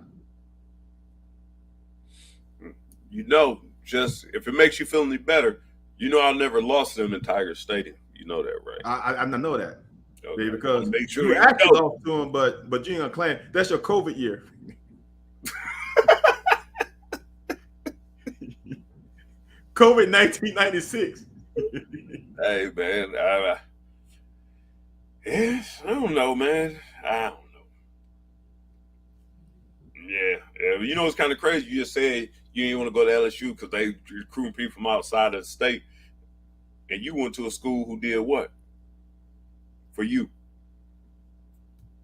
S1: You know, just if it makes you feel any better, you know I never lost them in Tiger Stadium. You know that, right?
S2: I know that.
S1: Okay.
S2: Because
S1: make sure
S2: you actually lost to them, but you ain't gonna claim that's your COVID year. COVID 1996.
S1: Hey man, I don't know, man. I don't know. Yeah. You know it's kind of crazy. You just said you didn't want to go to LSU because they recruiting people from outside of the state, and you went to a school who did what for you?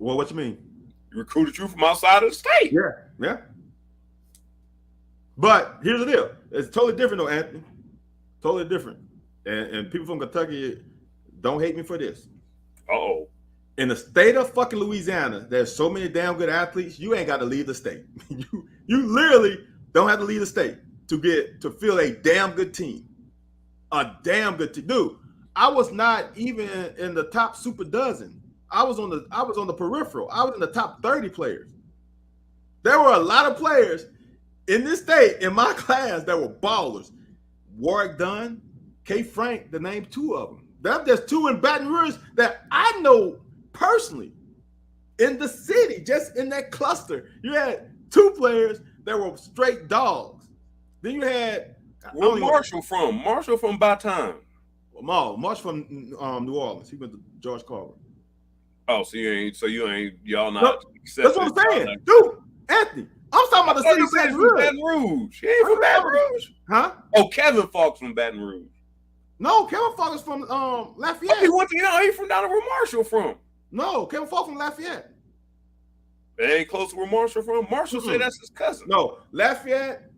S2: Well, what you mean?
S1: Recruited you from outside of the state.
S2: Yeah. But here's the deal. It's totally different though, Anthony. Totally different. And people from Kentucky don't hate me for this.
S1: Uh-oh.
S2: In the state of fucking Louisiana, there's so many damn good athletes, you ain't got to leave the state. you literally don't have to leave the state to feel a damn good team. A damn good team. Dude, I was not even in the top super dozen. I was on the peripheral. I was in the top 30 players. There were a lot of players in this state, in my class, that were ballers. Warwick Dunn, K. Frank, to name two of them. There's two in Baton Rouge that I know personally in the city, just in that cluster. You had two players that were straight dogs. Then you had
S1: where Marshall from? Marshall from Baton.
S2: Marshall from New Orleans. He went to George Carver.
S1: Oh, so you ain't y'all not.
S2: No, that's what I'm saying, dude. Anthony, I'm talking about the city of Baton Rouge.
S1: Baton Rouge. He ain't from Baton Rouge.
S2: Huh?
S1: Oh, Kevin Fox from Baton Rouge.
S2: No, Kevin Fox is from Lafayette.
S1: Oh, he's from down where Marshall from.
S2: No, Kevin Fox from Lafayette.
S1: It ain't close to where Marshall from. Marshall said that's his cousin.
S2: No, Lafayette,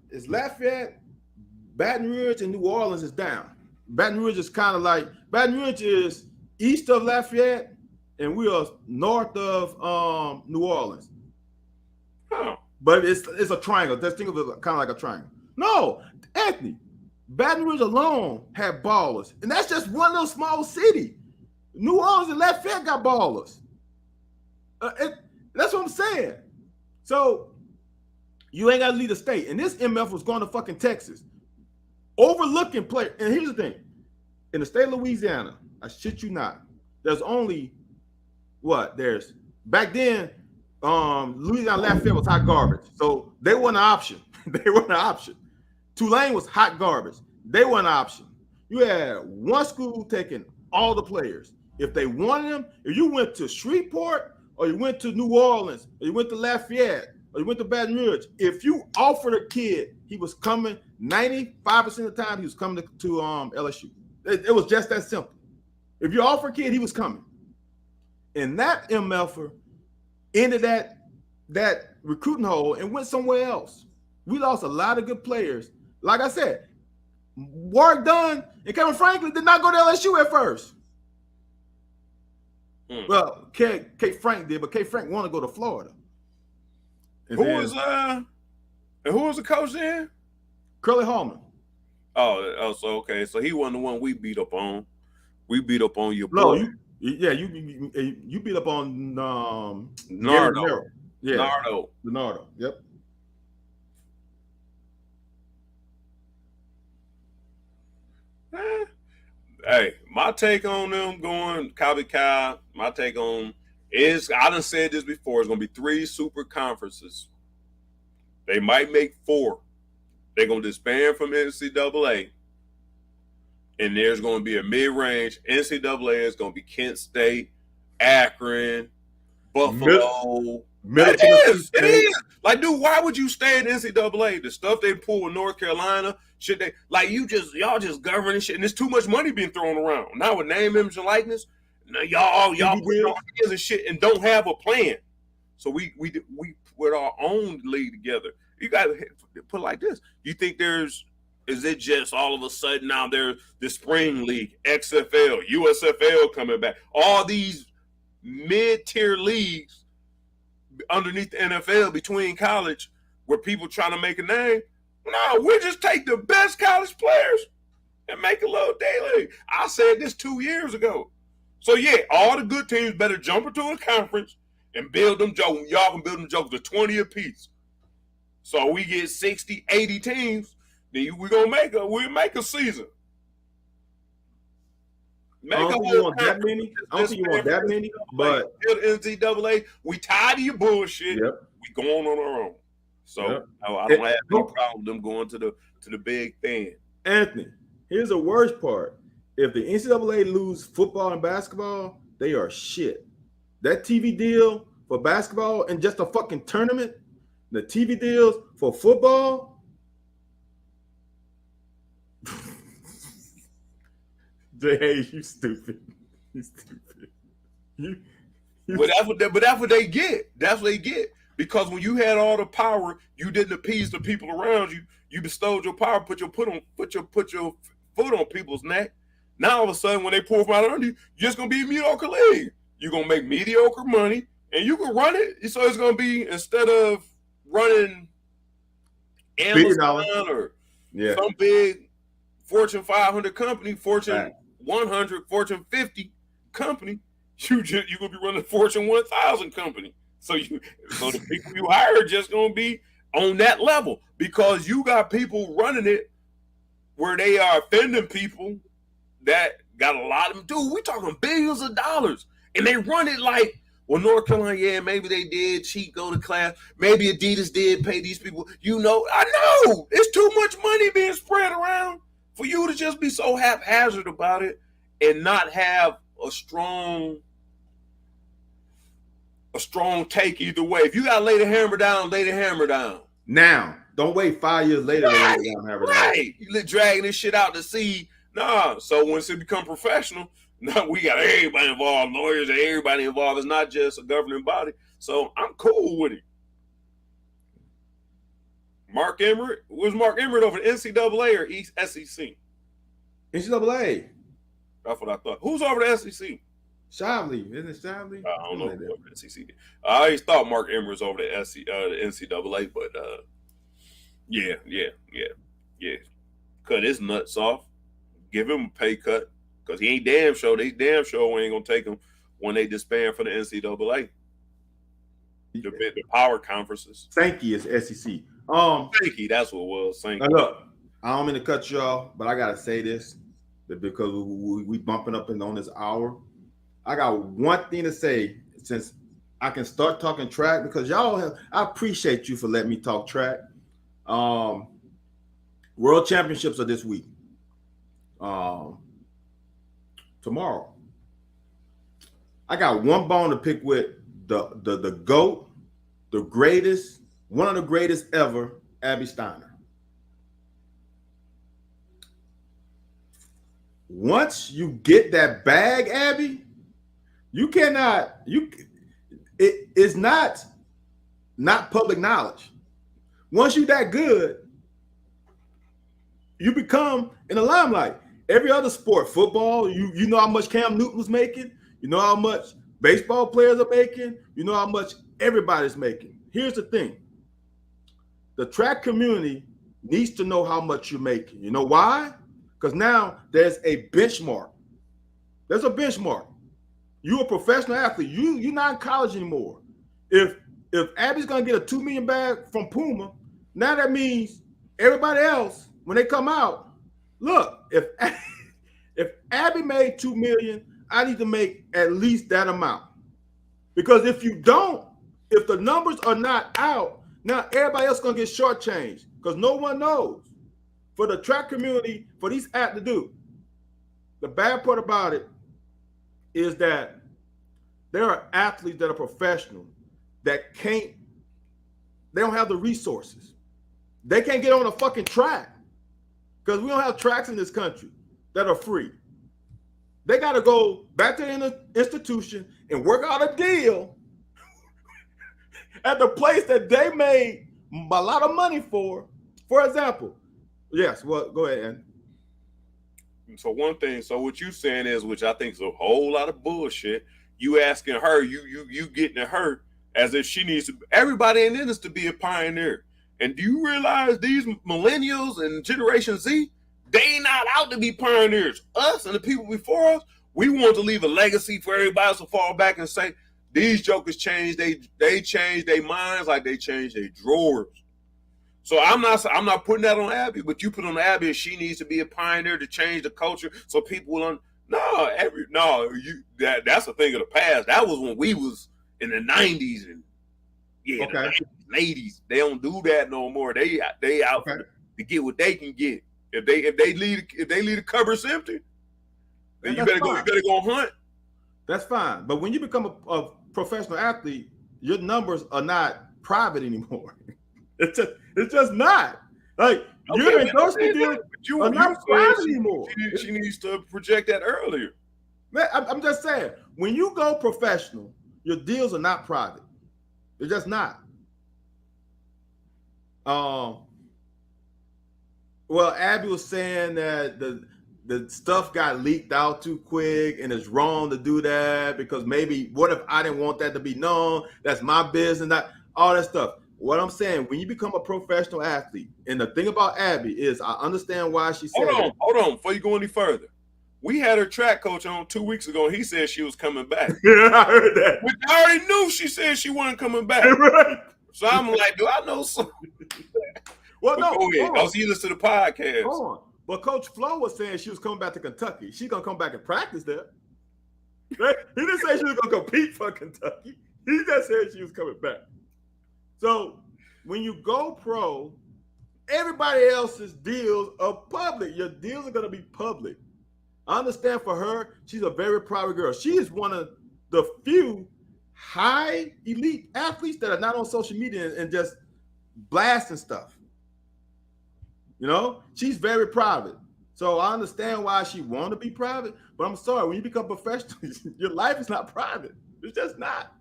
S2: Baton Rouge, and New Orleans is down. Baton Rouge is kind of like, Baton Rouge is east of Lafayette, and we are north of New Orleans.
S1: Huh.
S2: But it's a triangle. Let's think of it kind of like a triangle. No, Anthony, Baton Rouge alone had ballers, and that's just one little small city. New Orleans and Lafayette got ballers. That's what I'm saying. So you ain't got to leave the state. And this MF was going to fucking Texas, overlooking play. And here's the thing: in the state of Louisiana, I shit you not, there's only there's back then. Louisiana Lafayette was hot garbage, so they weren't an option. They weren't an option. Tulane was hot garbage. They weren't an option. You had one school taking all the players. If they wanted them, if you went to Shreveport or you went to New Orleans or you went to Lafayette or you went to Baton Rouge, if you offered a kid, he was coming 95% of the time. He was coming to LSU. It was just that simple. If you offer a kid, he was coming. And that MFer ended that recruiting hole and went somewhere else. We lost a lot of good players. Like I said, Warwick Dunn and Kevin Franklin did not go to LSU at first. Well, K. Frank did, but K. Frank wanted to go to Florida. And
S1: who was the coach then?
S2: Curly Hallman.
S1: Oh, so okay. So he wasn't the one we beat up on. We beat up on your boy.
S2: No, you beat up on
S1: Nardo.
S2: Yeah,
S1: Nardo.
S2: Yep.
S1: Hey, my take on them going Cobby Cow, my take on is, I done said this before, it's going to be 3 super conferences. They might make 4. They're going to disband from NCAA. And there's going to be a mid-range. NCAA is going to be Kent State, Akron, Buffalo. It is. Like, dude, why would you stay in NCAA? The stuff they pull in North Carolina, shit, y'all just governing shit, and there's too much money being thrown around. Now with name, image, and likeness, y'all put your ideas and shit and don't have a plan. So we put our own league together. You got to put it like this. You think is it just all of a sudden now there's the spring league, XFL, USFL coming back, all these mid-tier leagues underneath the NFL between college where people trying to make a name? No, we just take the best college players and make a little day league. I said this 2 years ago. So yeah, all the good teams better jump into a conference and build them jokes. Y'all can build them jokes to 20 apiece. So we get 60, 80 teams, then we'll make a season.
S2: I don't think you want that many. I don't think you want that many, but
S1: NCAA, we tired of your bullshit.
S2: Yep.
S1: We going on our own. So
S2: Yep.
S1: I don't have no problem with them going to the Big Ten.
S2: Anthony, here's the worst part. If the NCAA lose football and basketball, they are shit. That TV deal for basketball and just a fucking tournament, the TV deals for football. Hey, you stupid. You stupid.
S1: But that's what they get. That's what they get. Because when you had all the power, you didn't appease the people around you. You bestowed your power, put your foot on people's neck. Now all of a sudden, when they pour from out under you, you're just gonna be a mediocre league. You're gonna make mediocre money, and you can run it. So it's gonna be, instead of running Amazon or some big Fortune 500 company, Fortune 100, Fortune 50 company, you're gonna be running Fortune 1000 company. So the people you hire are just gonna be on that level because you got people running it where they are offending people that got a lot of them. Dude, we're talking billions of dollars, and they run it like, well, North Carolina, yeah, maybe they did cheat, go to class. Maybe Adidas did pay these people. I know it's too much money being spread around for you to just be so haphazard about it and not have a strong take either way. If you gotta lay the hammer down, lay the hammer down.
S2: Now, don't wait 5 years later to lay the hammer down.
S1: Right. You dragging this shit out to sea. Nah. So once it become professional, now we got everybody involved, lawyers and everybody involved. It's not just a governing body. So I'm cool with it. Mark Emmert? Was Mark Emmert over the NCAA or SEC?
S2: NCAA.
S1: That's what I thought. Who's over the SEC?
S2: Shively, isn't it Shively?
S1: I don't know who over the SEC did. I always thought Mark Emmert was over the NCAA, but yeah. Cut his nuts off. Give him a pay cut because he ain't damn sure. They damn sure ain't gonna take him when they disband for the NCAA. The power conferences.
S2: Sankey is SEC.
S1: Sankey, that's what it was. Sankey.
S2: Now look, I don't mean to cut you off, but I gotta say this because we bumping up on this hour. I got one thing to say since I can start talking track because I appreciate you for letting me talk track. World Championships are this week. Tomorrow. I got one bone to pick with the GOAT, the greatest, one of the greatest ever, Abby Steiner. Once you get that bag, Abby, it's not public knowledge. Once you that good, you become in the limelight. Every other sport, football, you know how much Cam Newton was making, you know how much baseball players are making, you know how much everybody's making. Here's the thing. The track community needs to know how much you're making. You know why? Because now there's a benchmark. There's a benchmark. You're a professional athlete. You're not in college anymore. If Abby's gonna get a $2 million bag from Puma, now that means everybody else, when they come out, look, if Abby made $2 million, I need to make at least that amount. Because if you don't, if the numbers are not out, now everybody else gonna get shortchanged because no one knows. For the track community, for these athletes to do, the bad part about it is that there are athletes that are professional that they don't have the resources. They can't get on a fucking track because we don't have tracks in this country that are free. They got to go back to the institution and work out a deal at the place that they made a lot of money for. For example, yes. Well, go ahead. Andy.
S1: So one thing, so what you saying is, which I think is a whole lot of bullshit. You asking her, you getting to her as if she needs to. Everybody in this to be a pioneer. And do you realize these millennials and Generation Z, they not out to be pioneers. Us and the people before us, we want to leave a legacy for everybody else to fall back and say these jokers changed. They changed their minds like they changed their drawers. So I'm not putting that on Abby, but you put on Abby, she needs to be a pioneer to change the culture so people will. That's a thing of the past. That was when we was in the 90s and the 90s, 80s. They don't do that no more. They out to get what they can get. If they leave the cupboards empty, then you better go hunt.
S2: That's fine. But when you become a professional athlete, your numbers are not private anymore. It's just not. Like your endorsement deals are not private anymore.
S1: She needs to project that earlier.
S2: Man, I'm just saying, when you go professional, your deals are not private. They're just not. Well, Abby was saying that the stuff got leaked out too quick and it's wrong to do that because maybe what if I didn't want that to be known? That's my business, not all that stuff. What I'm saying, when you become a professional athlete, and the thing about Abby is I understand why she said
S1: Hold on, before you go any further. We had her track coach on 2 weeks ago, and he said she was coming back.
S2: Yeah, I heard that.
S1: Which I already knew she said she wasn't coming back.
S2: Right.
S1: So I'm like, do I know something?
S2: Well, no.
S1: Go ahead. I was listening to the podcast.
S2: Hold on. But Coach Flo was saying she was coming back to Kentucky. She's going to come back and practice there. Right? He didn't say she was going to compete for Kentucky. He just said she was coming back. So when you go pro, everybody else's deals are public. Your deals are going to be public. I understand for her, she's a very private girl. She is one of the few high elite athletes that are not on social media and just blasting stuff. You know, she's very private. So I understand why she want to be private, but I'm sorry, when you become professional, your life is not private. It's just not.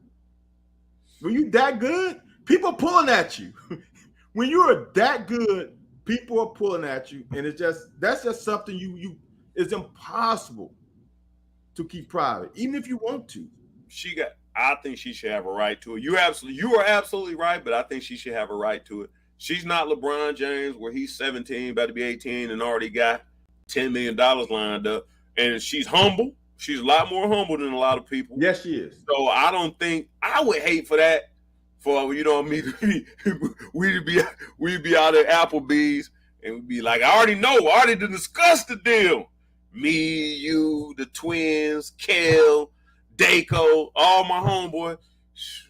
S2: When you that good, people are pulling at you. When you are that good, people are pulling at you, and that's just something it's impossible to keep private, even if you want to.
S1: I think she should have a right to it. You are absolutely right, but I think she should have a right to it. She's not LeBron James, where he's 17, about to be 18, and already got $10 million lined up. And she's humble. She's a lot more humble than a lot of people.
S2: Yes, she is.
S1: So I don't think I would hate for that. For we'd be out at Applebee's and we'd be like, I already discussed the deal. Me, you, the twins, Kel, Daco, all my homeboy.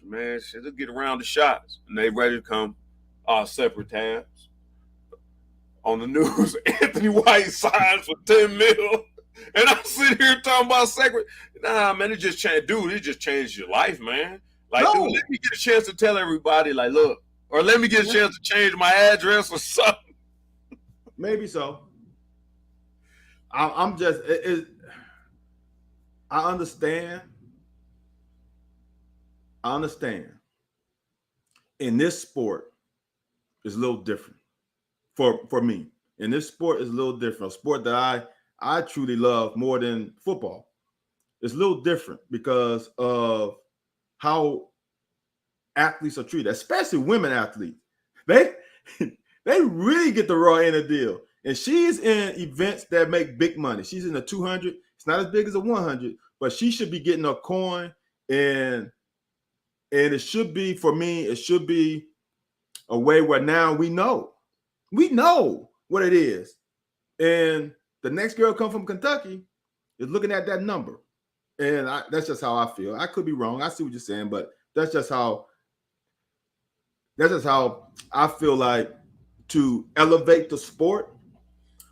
S1: Man, they'll get around the shots and they ready to come separate tabs. On the news, Anthony White signs for $10 million. And I'm sitting here talking about separate. Nah, man, it just changed your life, man. Like, dude, let me get a chance to tell everybody, like, look, or let me get a chance to change my address or something.
S2: Maybe so. I understand. In this sport, it's a little different for me. In this sport, it's a little different. A sport that I truly love more than football. It's a little different because of how athletes are treated, especially women athletes. They really get the raw end of the deal. And she's in events that make big money. She's in the 200. It's not as big as a 100, but she should be getting a coin. And it should be, for me, it should be a way where now we know what it is. And the next girl come from Kentucky is looking at that number. And that's just how I feel. I could be wrong. I see what you're saying, but that's just how I feel like to elevate the sport.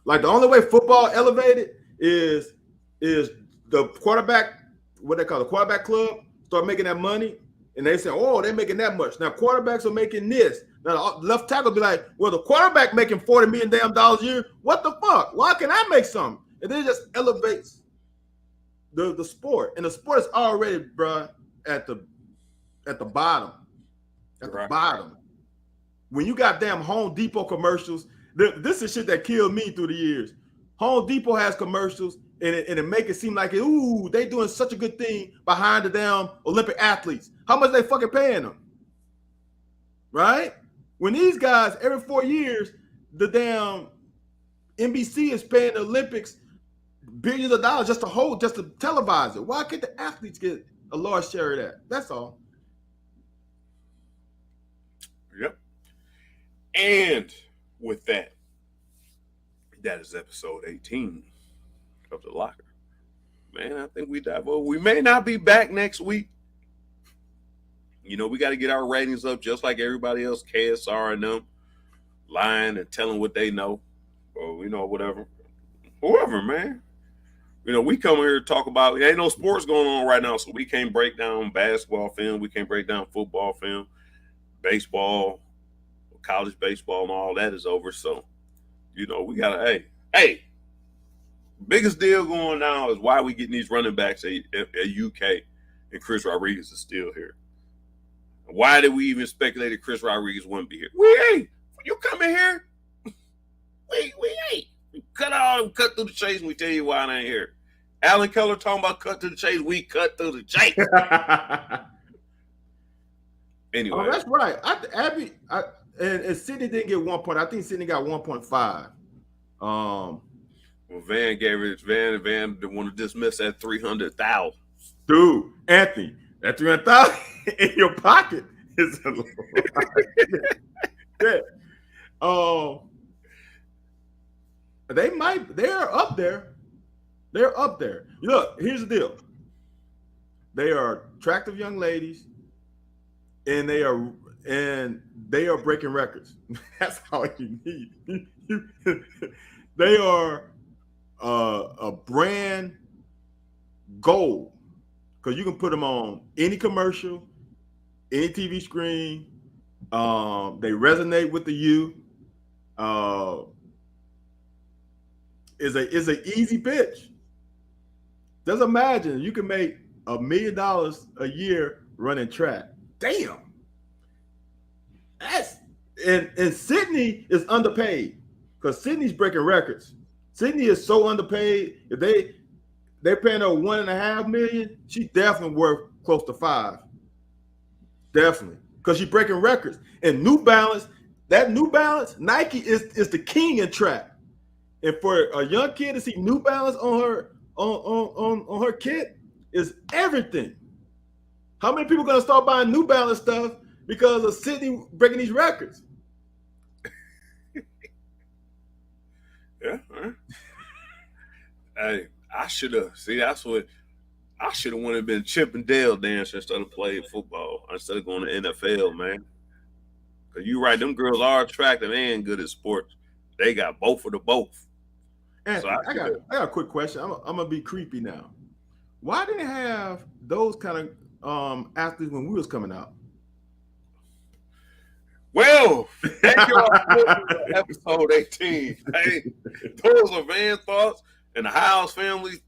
S2: Like the only way football elevated is the quarterback, what they call the quarterback club, start making that money. And they say, oh, they're making that much. Now quarterbacks are making this. Now the left tackle be like, well, the quarterback making $40 million a year. What the fuck? Why can I make something? And then it just elevates the sport. And the sport is already, bro, at the bottom. At the bottom. when you got damn Home Depot commercials, this is shit that killed me through the years. Home Depot has commercials and it make it seem like, ooh, they doing such a good thing behind the damn Olympic athletes. How much they fucking paying them? Right? When these guys, every 4 years, the damn NBC is paying the Olympics billions of dollars just to televise it. Why can't the athletes get a large share of that? That's all.
S1: Yep. And with that, that is episode 18 of The Locker. Man, I think we dive over. We may not be back next week. You know, we got to get our ratings up just like everybody else, KSR and them, lying and telling what they know, or, you know, whatever. Whoever, man. You know, we come here to talk about, there ain't no sports going on right now, so we can't break down basketball film. We can't break down football film, baseball, college baseball, and all that is over. So, you know, we got to, hey, biggest deal going now is why we getting these running backs at UK and Chris Rodriguez is still here. Why did we even speculate that Chris Rodriguez wouldn't be here? We ain't. You coming here? We ain't. Cut through the chase and we tell you why I ain't here. Alan Keller talking about cut to the chase. We cut through the chase. Anyway.
S2: Oh, that's right. And Sydney didn't get 1 point. I think Sydney got 1.5.
S1: Well, Van gave it. Van didn't want to dismiss that 300,000.
S2: Dude, Anthony, that 300,000 in your pocket is a lot. Yeah. They're up there. They're up there. Look, here's the deal. They are attractive young ladies, and they are breaking records. That's all you need. They are a brand gold because you can put them on any commercial, any TV screen. They resonate with the youth. Is an easy pitch. Just imagine you can make $1 million a year running track. Damn. And Sydney is underpaid because Sydney's breaking records. Sydney is so underpaid. If they're paying her $1.5 million, she's definitely worth close to $5 million. Definitely. Because she's breaking records. And New Balance, Nike is the king in track. And for a young kid to see New Balance on her kit is everything. How many people are gonna start buying New Balance stuff because of Sydney breaking these records?
S1: Yeah. Right. Hey, I should have. See, that's what I should have wanted to been Chip and Dale dancer instead of playing football, instead of going to NFL, man. Because you're right, them girls are attractive and good at sports. They got both of the both.
S2: And so I got a quick question. I'm gonna be creepy now. Why didn't they have those kind of athletes when we was coming out?
S1: Well, thank you all for episode 18. Hey, those are Van thoughts and the Hiles family.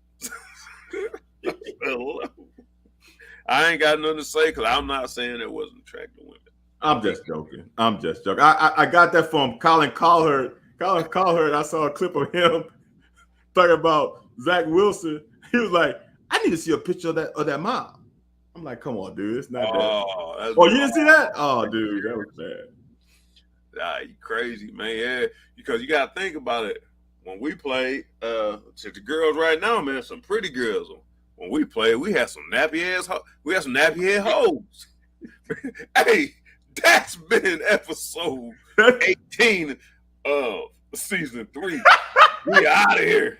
S1: I ain't got nothing to say because I'm not saying it wasn't attractive women.
S2: I'm just joking. I got that from Colin Cowherd. Colin Cowherd, I saw a clip of him talking about Zach Wilson. He was like, I need to see a picture of that mom. I'm like, come on, dude. It's not that. Oh, you didn't see that? Oh, dude, that was bad.
S1: Nah, you crazy, man. Yeah, because you got to think about it. When we played, to the girls right now, man, some pretty girls. When we played, we had some nappy head hoes. Hey, that's been episode 18 of season 3. We out of here.